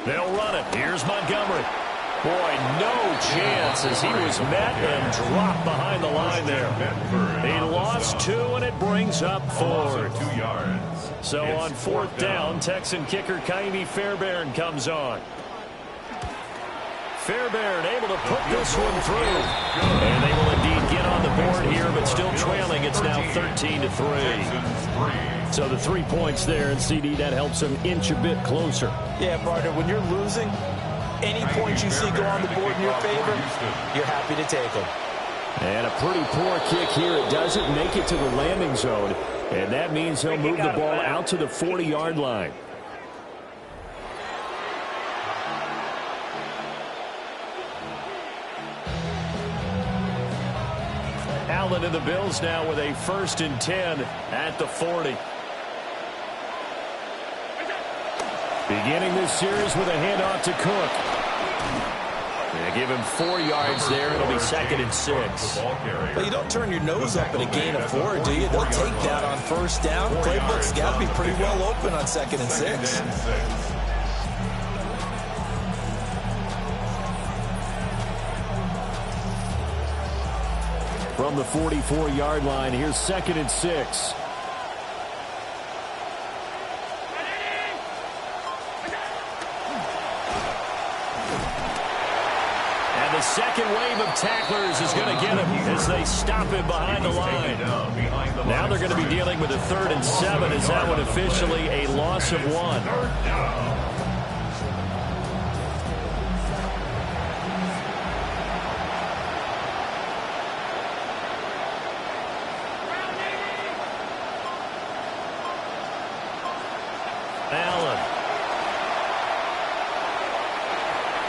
They'll run it. Here's Montgomery. Boy, no chance as he was met and dropped behind the line there. He lost 2, and it brings up 4. 2 yards. So on 4th down, Texan kicker Kaimi Fairbairn comes on. Fairbairn able to put this one through. And they will indeed get on the board here, but still trailing. It's now 13-3. So the 3 points there, and CD, that helps them inch a bit closer. Yeah, partner, when you're losing, any points you see go on the board in your favor, you're happy to take them. And a pretty poor kick here. It doesn't make it to the landing zone, and that means he'll move the ball out to the 40-yard line. Allen and the Bills now with a 1st and 10 at the 40. Beginning this series with a handoff to Cook. They give him 4 yards there. It'll be 2nd and 6. But you don't turn your nose up at a gain of 4, do you? They'll take that on 1st down. Playbook's got to be pretty well open on 2nd and 6. From the 44-yard line, here's 2nd and 6. And the second wave of tacklers is going to get him as they stop him behind the line. Now they're going to be dealing with a 3rd and 7 as that one officially a loss of 1. Allen.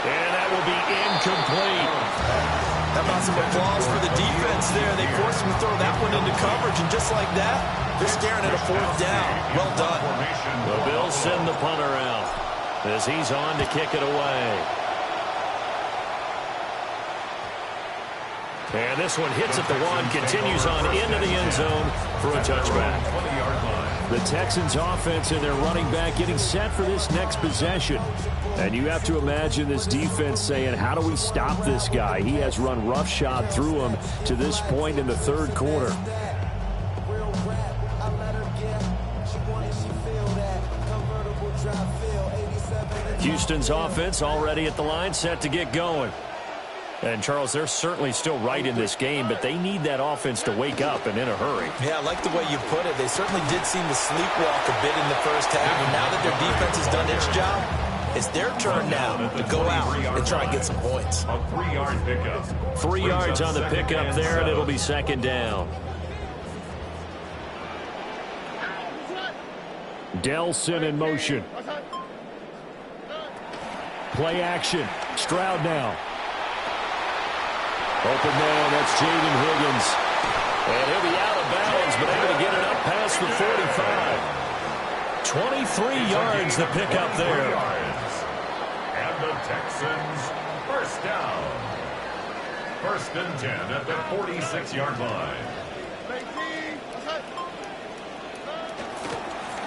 And that will be incomplete. How about some applause for the defense there? They forced him to throw that one into coverage, and just like that, they're staring at a 4th down. Well done. The Bills send the punter out as he's on to kick it away. And this one hits at the 1, continues on into the end zone for a touchback. The Texans offense and their running back getting set for this next possession. And you have to imagine this defense saying, how do we stop this guy? He has run roughshod through him to this point in the 3rd quarter. Houston's offense already at the line, set to get going. And, Charles, they're certainly still right in this game, but they need that offense to wake up and in a hurry. Yeah, I like the way you put it. They certainly did seem to sleepwalk a bit in the first half, and now that their defense has done its job, it's their turn now to go out and try and get some points. A 3-yard pickup. 3 yards on the pickup there, and it'll be 2nd down. Delson in motion. Play action. Stroud now. Open man, that's Jaden Higgins. And he'll be out of bounds, but able to get it up past the 45. 23 yards the pickup there. And the Texans, 1st down. 1st and 10 at the 46-yard line.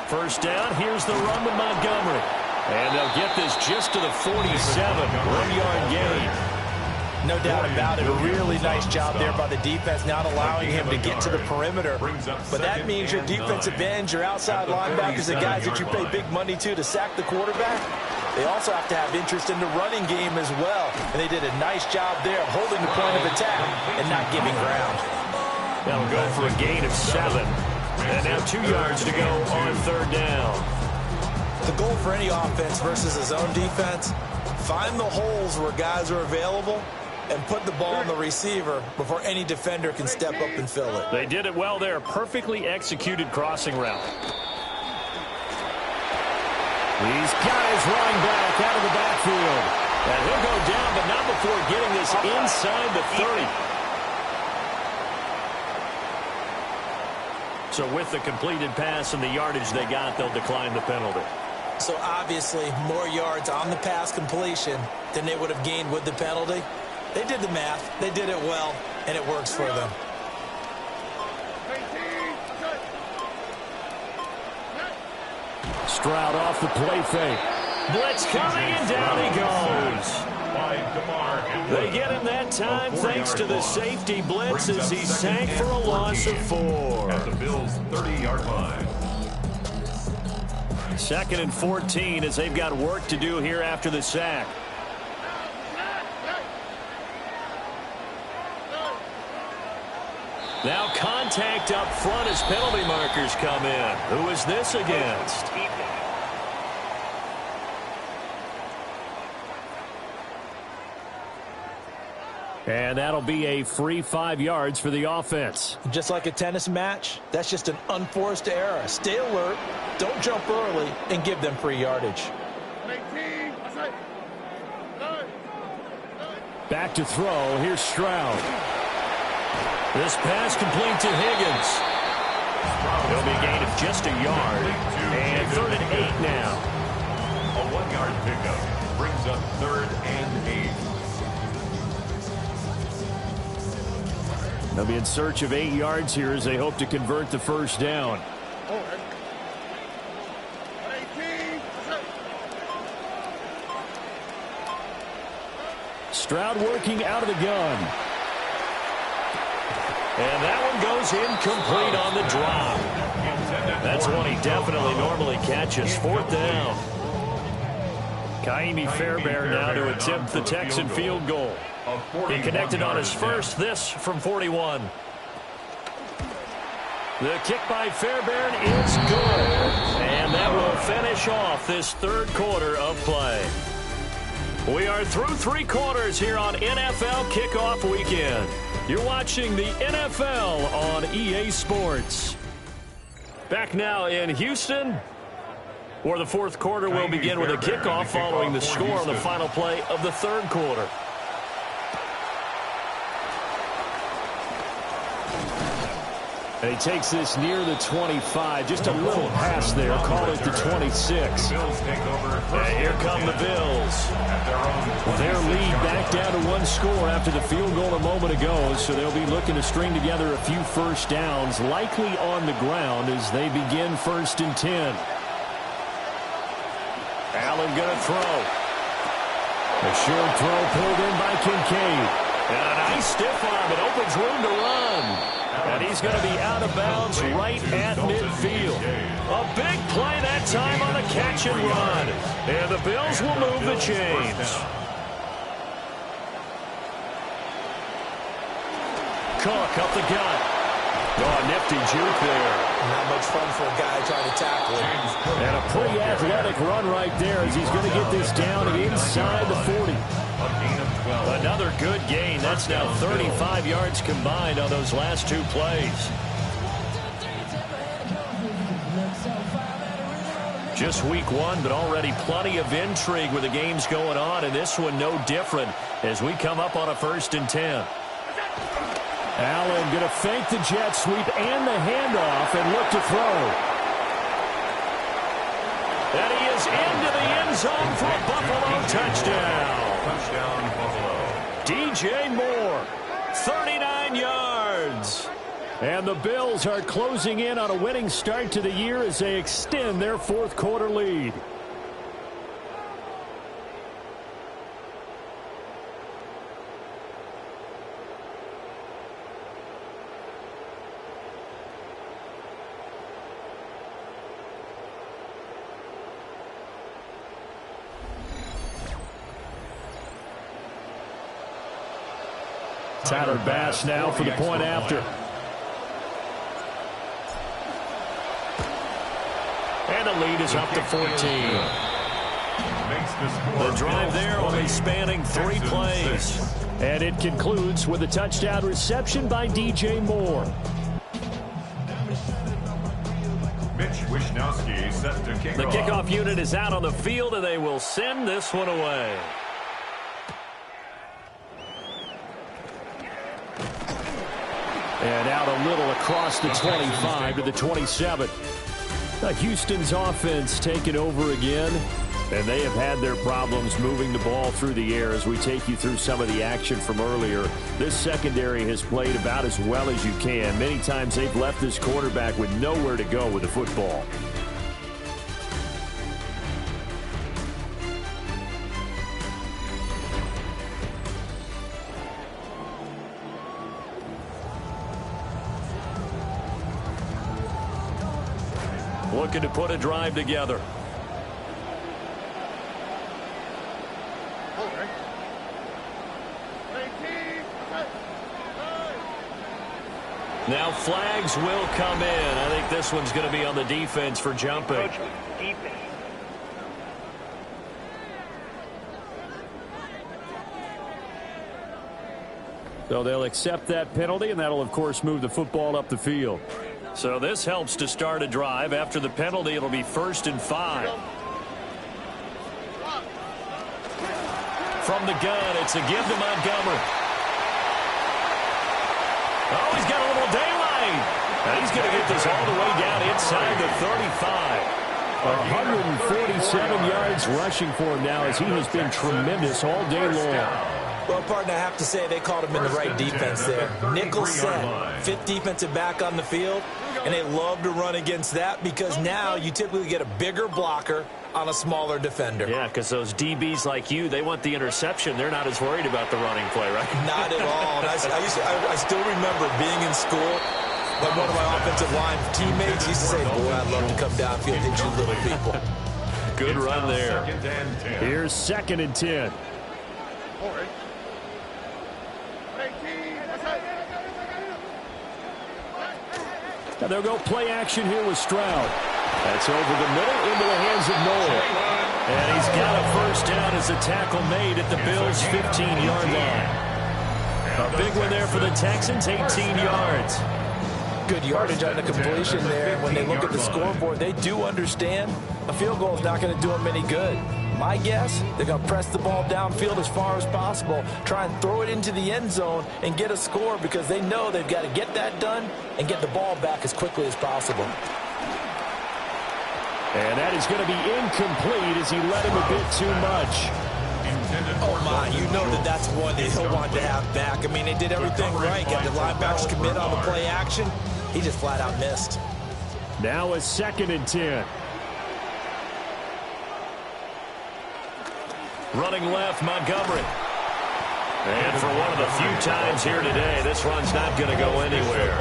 1st down, here's the run to Montgomery. And they'll get this just to the 47. 1-yard gain. No doubt about it. A really nice job there by the defense, not allowing him to get to the perimeter. But that means your defensive ends, your outside linebackers, the guys that you pay big money to sack the quarterback, they also have to have interest in the running game as well. And they did a nice job there of holding the point of attack and not giving ground. That'll go for a gain of 7. And now 2 yards to go on 3rd down. The goal for any offense versus his own defense, find the holes where guys are available and put the ball on the receiver before any defender can step up and fill it. They did it well there. Perfectly executed crossing route. He's got his running back out of the backfield. And he'll go down, but not before getting this inside the 30. So with the completed pass and the yardage they got, they'll decline the penalty. So obviously more yards on the pass completion than they would have gained with the penalty. They did the math. They did it well, and it works for them. Stroud off the play fake. Blitz coming, and down he goes. They get him that time thanks to the safety blitz as he sank for a loss of 4. At the Bills' 30-yard line. 2nd and 14 as they've got work to do here after the sack. Now contact up front as penalty markers come in. Who is this against? And that'll be a free 5 yards for the offense. Just like a tennis match, that's just an unforced error. Stay alert, don't jump early, and give them free yardage. Back to throw. Here's Stroud. This pass complete to Higgins. It'll be a gain of just a yard. And 3rd and 8 now. A 1-yard pickup brings up 3rd and 8. They'll be in search of 8 yards here as they hope to convert the first down. Stroud working out of the gun. And that one goes incomplete on the drop. That's one he definitely normally catches. 4th down. Kaimi Fairbairn now to attempt the Texan field goal. He connected on his first, this from 41. The kick by Fairbairn is good. And that will finish off this 3rd quarter of play. We are through 3 quarters here on NFL Kickoff Weekend. You're watching the NFL on EA Sports. Back now in Houston, where the 4th quarter will begin with a kickoff following the score on the final play of the 3rd quarter. And he takes this near the 25. Just a little pass there. Call it the 26. And here come the Bills. Their lead back down to 1 score after the field goal a moment ago. So they'll be looking to string together a few first downs, likely on the ground as they begin 1st and 10. Allen going to throw. A short throw pulled in by Kincaid. And a nice stiff arm. It opens room to run. And he's going to be out of bounds right at midfield. A big play that time on a catch and run. And the Bills will move the chains. Cook up the gut. Oh, nifty juke there. Not much fun for a guy trying to tackle him. And a pretty athletic run right there as he's going to get this down inside the 40. Another good gain. That's now 35 yards combined on those last 2 plays. Just week 1, but already plenty of intrigue with the games going on, and this one no different as we come up on a 1st and 10. Allen going to fake the jet sweep and the handoff and look to throw. And he is into the end zone for a Buffalo touchdown. Touchdown, Buffalo. DJ Moore, 39 yards. And the Bills are closing in on a winning start to the year as they extend their 4th quarter lead. Tyler Bass now for the point after. And the lead is up to 14. The drive there only spanning 3 plays. And it concludes with a touchdown reception by DJ Moore. The kickoff unit is out on the field, and they will send this one away. And out a little across the 25 to the 27. Houston's offense taking over again. And they have had their problems moving the ball through the air as we take you through some of the action from earlier. This secondary has played about as well as you can. Many times they've left this quarterback with nowhere to go with the football. Looking to put a drive together. Now flags will come in. I think this one's going to be on the defense for jumping. So they'll accept that penalty, and that'll, of course, move the football up the field. So this helps to start a drive. After the penalty, it'll be 1st and 5. From the gun, it's a give to Montgomery. Oh, he's got a little daylight. And he's going to get this all the way down inside the 35. 147 yards rushing for him now as he has been tremendous all day long. Well, partner, I have to say they called him in the right defense there. Nickel set, 5th defensive back on the field, and they love to run against that because now you typically get a bigger blocker on a smaller defender. Yeah, because those DBs like you, they want the interception. They're not as worried about the running play, right? Not at all. And I still remember being in school, but one of my offensive line teammates used to say, boy, I'd love to come downfield and hit you little people. Good run there. Here's 2nd and 10. Now they'll go play action here with Stroud. That's over the middle into the hands of Noel. And he's got a 1st down as a tackle made at the Bills' 15-yard line. A big one there for the Texans, 18 yards. Good yardage on the completion there. When they look at the scoreboard, they do understand a field goal is not going to do them any good. My guess, they're going to press the ball downfield as far as possible, try and throw it into the end zone and get a score because they know they've got to get that done and get the ball back as quickly as possible. And that is going to be incomplete as he let him a bit too much. Oh, my, you know that's one that he'll want to have back. I mean, they did everything right. Got the linebackers commit on the play action. He just flat out missed. Now a 2nd and 10. Running left, Montgomery. And for one of the few times here today, this run's not going to go anywhere.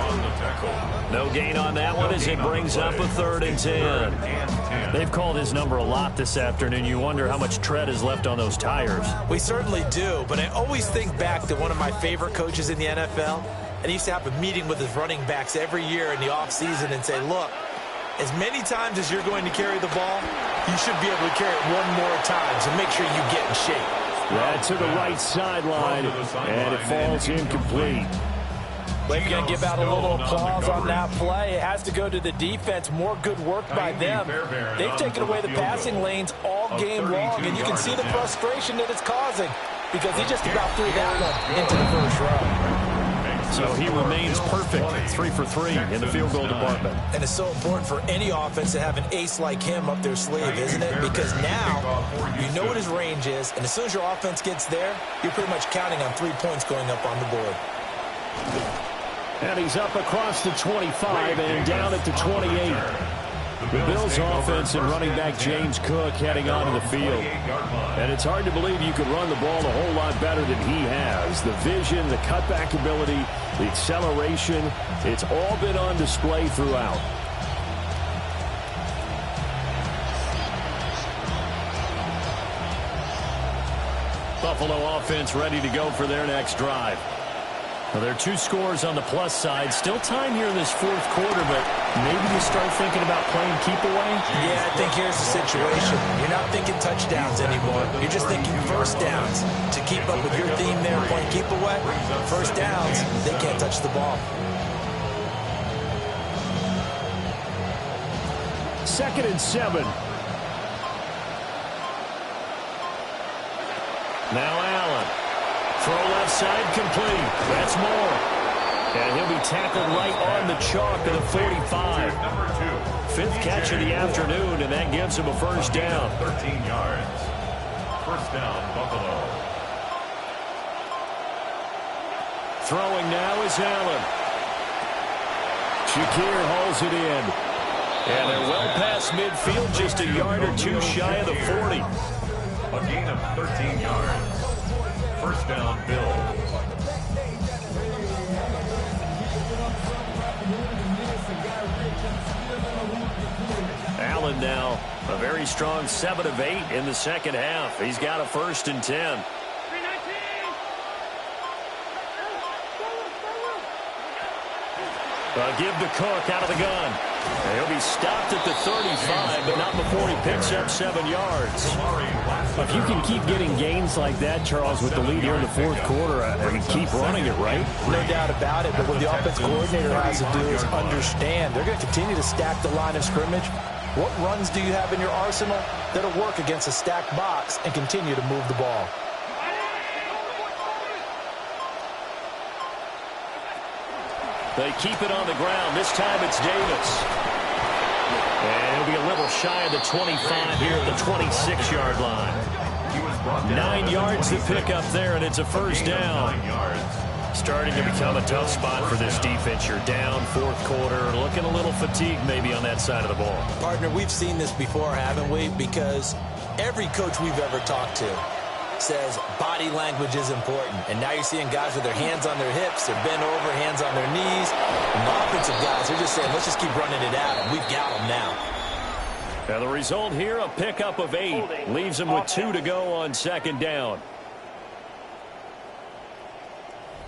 No gain on that one as it brings up a 3rd and 10. They've called his number a lot this afternoon. You wonder how much tread is left on those tires. We certainly do, but I always think back to one of my favorite coaches in the NFL, and he used to have a meeting with his running backs every year in the offseason and say, look, as many times as you're going to carry the ball, you should be able to carry it one more time, so make sure you get in shape. Yeah, to the right sideline, and it falls incomplete. But you're going to give out a little applause on that play. It has to go to the defense. More good work by them. They've taken away the passing lanes all game long, and you can see the frustration that it's causing because he just about threw that one into the first row. So he remains perfect, 3 for 3 in the field goal department. And it's so important for any offense to have an ace like him up their sleeve, isn't it? Because now you know what his range is, and as soon as your offense gets there, you're pretty much counting on 3 points going up on the board. And he's up across the 25 and down at the 28. The Bills' offense and running back James Cook heading onto the field. And it's hard to believe you could run the ball a whole lot better than he has. The vision, the cutback ability, the acceleration, it's all been on display throughout. Buffalo offense ready to go for their next drive. Well, there are 2 scores on the plus side. Still time here in this fourth quarter, but maybe you start thinking about playing keep away? Yeah, I think here's the situation. You're not thinking touchdowns anymore. You're just thinking first downs. To keep up with your theme there, playing keep away, first downs, they can't touch the ball. 2nd and 7. Now Allen. Throw left side complete. That's more. And he'll be tackled right on the chalk of the 45. 5th catch of the afternoon, and that gives him a first down. 13 yards. First down, Buffalo. Throwing now is Allen. Shakir hauls it in. And they're well past midfield, just a yard or 2 shy of the 40. A gain of 13 yards. First down, Bills. Allen now a very strong 7 of 8 in the second half. He's got a 1st and 10. Give to Cook out of the gun. He'll be stopped at the 35, but not before he picks up 7 yards. If you can keep getting gains like that, Charles, with the lead here in the fourth quarter, I mean, keep running it, right? No doubt about it, but what the offense coordinator has to do is understand. They're going to continue to stack the line of scrimmage. What runs do you have in your arsenal that'll work against a stacked box and continue to move the ball? They keep it on the ground. This time it's Davis. And he'll be a little shy of the 25 here at the 26-yard line. 9 yards to pick up there, and it's a first down. Starting to become a tough spot for this defense. You're down fourth quarter, looking a little fatigued maybe on that side of the ball. Partner, we've seen this before, haven't we? Because every coach we've ever talked to says body language is important. And now you're seeing guys with their hands on their hips, they're bent over, hands on their knees. And the offensive guys, they're just saying, let's just keep running it at them. We've got them now. Now the result here, a pickup of 8. Leaves them with 2 to go on second down.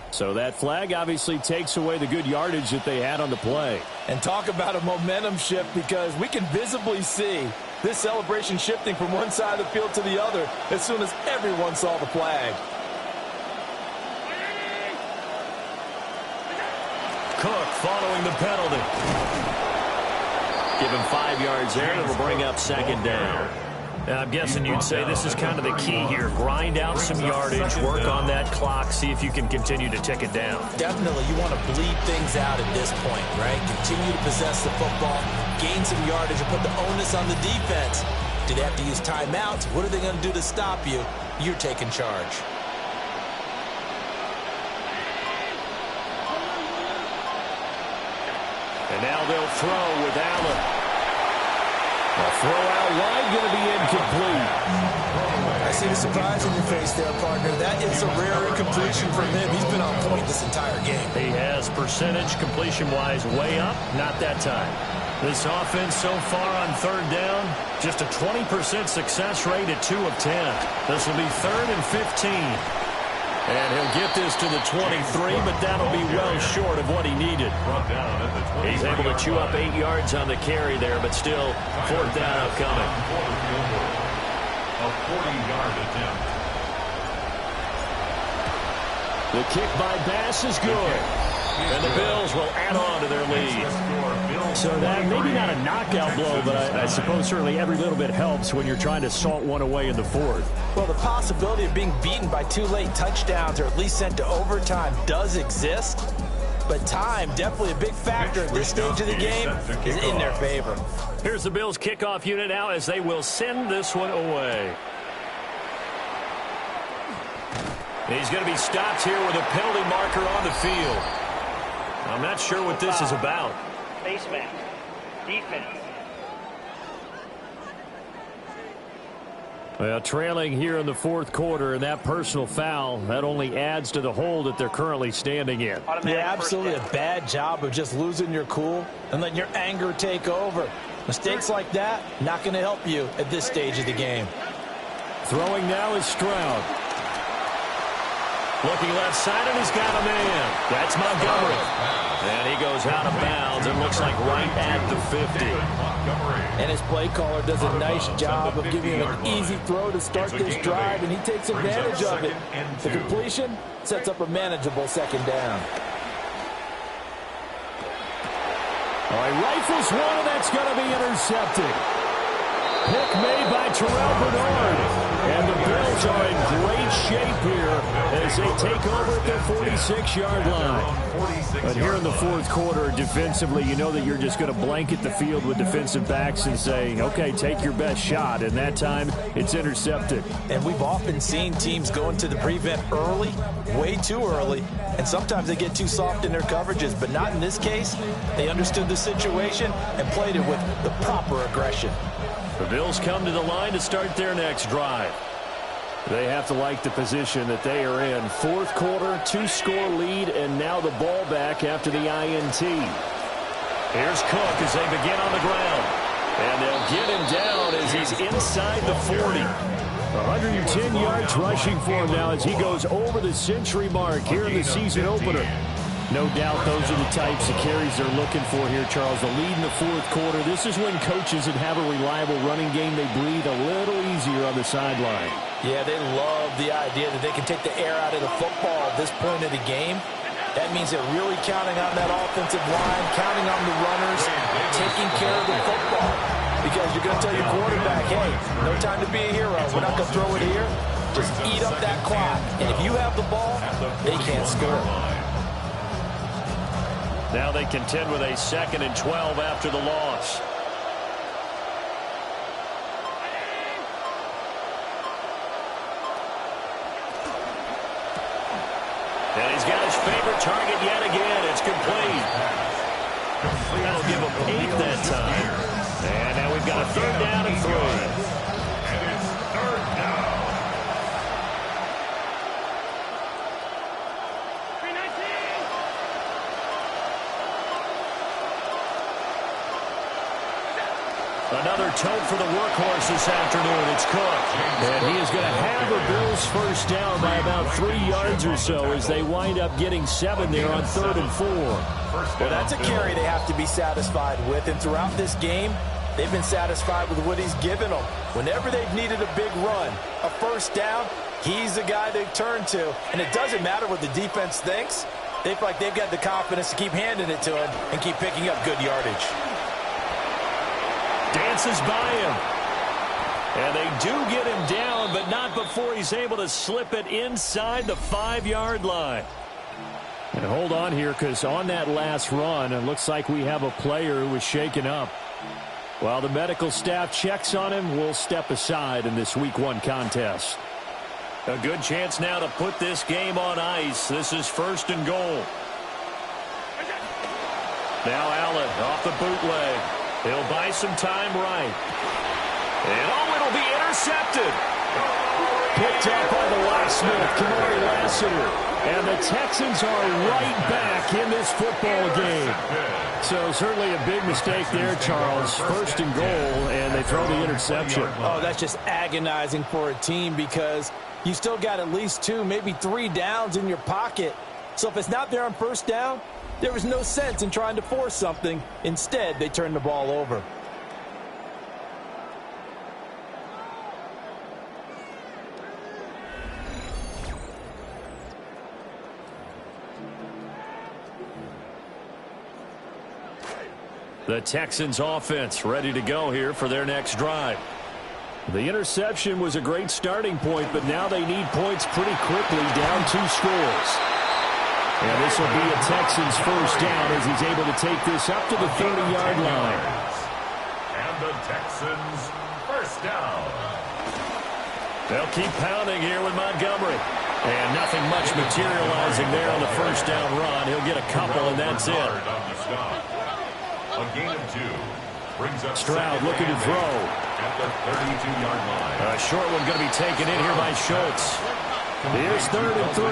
So that flag obviously takes away the good yardage that they had on the play. And talk about a momentum shift, because we can visibly see this celebration shifting from one side of the field to the other as soon as everyone saw the flag. Cook following the penalty. Give him 5 yards there. That will bring up second down. Now, I'm guessing you'd say this is kind of the key here. Grind out some yardage, work on that clock, see if you can continue to tick it down. Definitely, you want to bleed things out at this point, right? Continue to possess the football, gain some yardage, and put the onus on the defense. Do they have to use timeouts? What are they going to do to stop you? You're taking charge. And now they'll throw with Allen. A throw out wide, going to be incomplete. I see the surprise on your face there, partner. That is a rare incompletion from him. He's been on point this entire game. He has percentage completion-wise way up. Not that time. This offense so far on third down, just a 20% success rate at 2 of 10. This will be 3rd and 15. And he'll get this to the 23, but that'll be well short of what he needed. He's able to chew up 8 yards on the carry there, but still, fourth down upcoming. A 40-yard attempt. The kick by Bass is good. And the Bills will add on to their lead. So that maybe not a knockout blow, but I suppose certainly every little bit helps when you're trying to salt one away in the fourth. Well, the possibility of being beaten by 2 late touchdowns or at least sent to overtime does exist. But time, definitely a big factor at this stage of the game, is in their favor. Here's the Bills kickoff unit now as they will send this one away. He's going to be stopped here with a penalty marker on the field. I'm not sure what this is about. Face mask. Defense. Well, trailing here in the fourth quarter, and that personal foul, that only adds to the hole that they're currently standing in. Yeah, absolutely a bad job of just losing your cool and letting your anger take over. Mistakes like that, not going to help you at this stage of the game. Throwing now is Stroud. Looking left side, and he's got a man. That's Montgomery. And he goes out of bounds and looks like right at the 50. And his play caller does a nice job of giving him an easy throw to start this drive, and he takes advantage of it. The completion sets up a manageable second down. All right, rifles one, and that's going to be intercepted. Pick made by Terrell Bernard. And the Bills are in great shape here as they take over at their 46-yard line. But here in the fourth quarter, defensively, you know that you're just going to blanket the field with defensive backs and say, okay, take your best shot. And that time, it's intercepted. And we've often seen teams go into the prevent early, way too early, and sometimes they get too soft in their coverages. But not in this case. They understood the situation and played it with the proper aggression. The Bills come to the line to start their next drive. They have to like the position that they are in. Fourth quarter, 2-score lead, and now the ball back after the INT. Here's Cook as they begin on the ground. And they'll get him down as he's inside the 40. 110 yards rushing for him now as he goes over the century mark here in the season opener. No doubt those are the types of carries they're looking for here, Charles. The lead in the fourth quarter. This is when coaches that have a reliable running game, they breathe a little easier on the sideline. Yeah, they love the idea that they can take the air out of the football at this point of the game. That means they're really counting on that offensive line, counting on the runners, taking care of the football. Because you're going to tell your quarterback, hey, no time to be a hero. We're not going to throw it here. Just eat up that clock. And if you have the ball, they can't score. Now they contend with a 2nd and 12 after the loss. And he's got his favorite target yet again. It's complete. That'll give him 8 that time. And now we've got a 3rd down and 3. And it's 3rd down. Another tote for the workhorse this afternoon. It's Cook. And he is going to have the Bills first down by about 3 yards or so as they wind up getting 7 there on 3rd and 4. Well, that's a carry they have to be satisfied with. And throughout this game, they've been satisfied with what he's given them. Whenever they've needed a big run, a first down, he's the guy they turn to. And it doesn't matter what the defense thinks. They feel like they've got the confidence to keep handing it to him and keep picking up good yardage. Dances by him. And they do get him down, but not before he's able to slip it inside the 5-yard line. And hold on here, because on that last run, it looks like we have a player who was shaken up. While the medical staff checks on him, we'll step aside in this Week 1 contest. A good chance now to put this game on ice. This is 1st and goal. Now Allen off the bootleg. He'll buy some time right. And, it'll be intercepted. Picked up by the locksmith, Kamari Lassiter. And the Texans are right back in this football game. So certainly a big mistake there, Charles. 1st and goal, and they throw the interception. Oh, that's just agonizing for a team because you still got at least 2, maybe 3 downs in your pocket. So if it's not there on 1st down, there was no sense in trying to force something. Instead, they turned the ball over. The Texans offense ready to go here for their next drive. The interception was a great starting point, but now they need points pretty quickly, down 2 scores. And this will be a Texans first down as he's able to take this up to the 30-yard line. And the Texans first down. They'll keep pounding here with Montgomery. And nothing much materializing there on the first down run. He'll get a couple, and that's it. A gain of 2. Brings up Stroud looking to throw. At the 32-yard line. A short one going to be taken in here by Schultz. Here's 3rd and 3.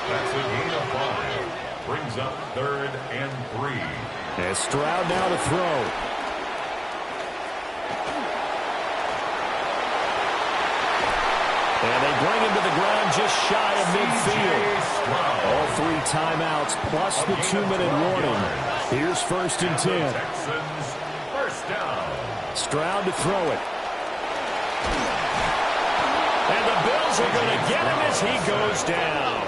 That's a gain of 5. Brings up 3rd and 3. And Stroud now to throw. And they bring him to the ground just shy of midfield. All 3 timeouts plus the 2-minute warning. Here's 1st and 10. Texans, first down. Stroud to throw it. And the Bills are going to get him as he goes down.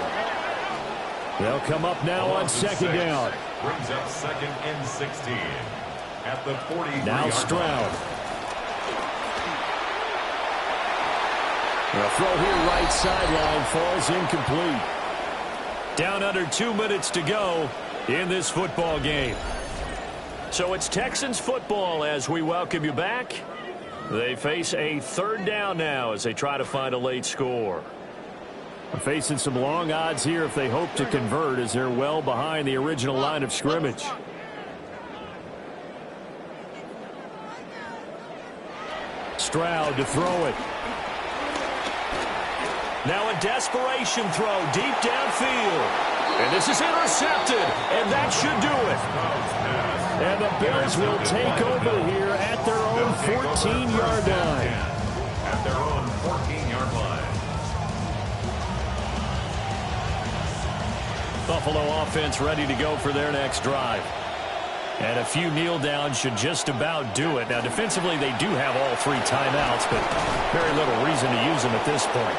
They'll come up now on 2nd down. Brings up 2nd and 16 at the 40. Now Stroud. The throw here right sideline falls incomplete. Down under 2 minutes to go in this football game. So it's Texans football as we welcome you back. They face a 3rd down now as they try to find a late score. They're facing some long odds here if they hope to convert as they're well behind the original line of scrimmage. Stroud to throw it. Now a desperation throw deep downfield. And this is intercepted, and that should do it. And the Bills will take over here at their own 14-yard line. At their own 14-yard line. Buffalo offense ready to go for their next drive. And a few kneel downs should just about do it. Now, defensively, they do have all 3 timeouts, but very little reason to use them at this point.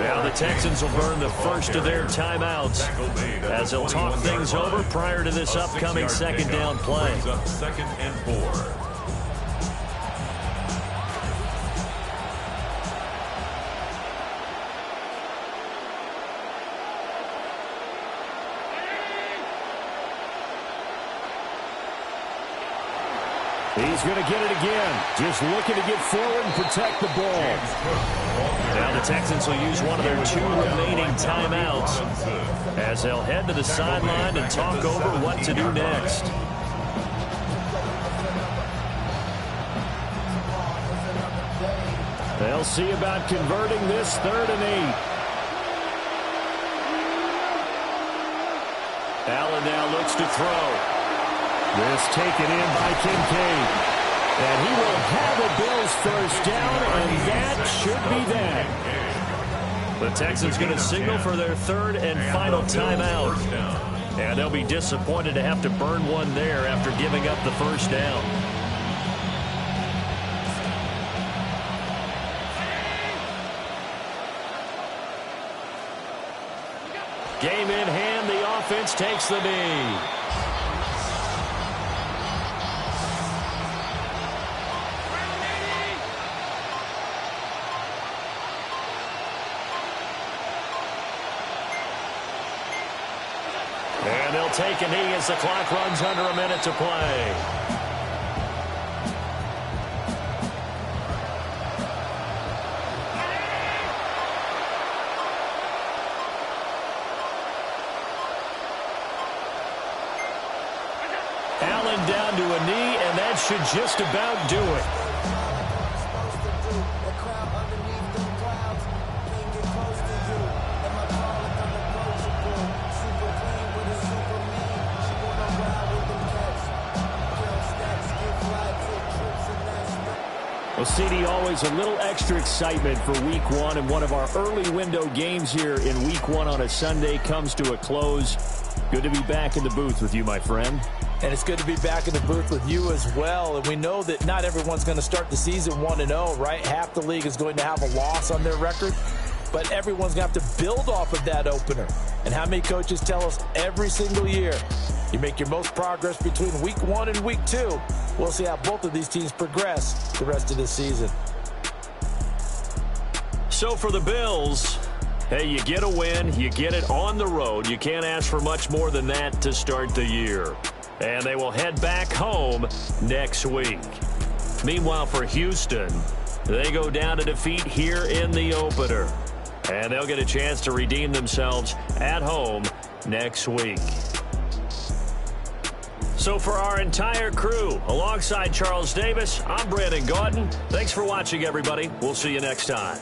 Now the Texans will burn the first of their timeouts as they'll talk things over prior to this upcoming 2nd down play. 2nd and 4. He's going to get it again. Just looking to get forward and protect the ball. Now the Texans will use one of their 2 remaining timeouts as they'll head to the sideline and talk over what to do next. They'll see about converting this 3rd and 8. Allen now looks to throw. This taken in by Kincaid. And he will have a Bills first down, and that should be that. The Texans going to signal for their 3rd and final timeout. And they'll be disappointed to have to burn one there after giving up the first down. Game in hand, the offense takes the knee. And they'll take a knee as the clock runs under a minute to play. Allen down to a knee, and that should just about do it. Well, CD, always a little extra excitement for Week 1, and one of our early window games here in Week 1 on a Sunday comes to a close. Good to be back in the booth with you, my friend. And it's good to be back in the booth with you as well. And we know that not everyone's going to start the season 1-0, right? Half the league is going to have a loss on their record. But everyone's going to have to build off of that opener. And how many coaches tell us every single year, you make your most progress between Week 1 and Week 2. We'll see how both of these teams progress the rest of this season. So for the Bills, hey, you get a win, you get it on the road. You can't ask for much more than that to start the year. And they will head back home next week. Meanwhile, for Houston, they go down to defeat here in the opener. And they'll get a chance to redeem themselves at home next week. So for our entire crew, alongside Charles Davis, I'm Brandon Gaudin. Thanks for watching, everybody. We'll see you next time.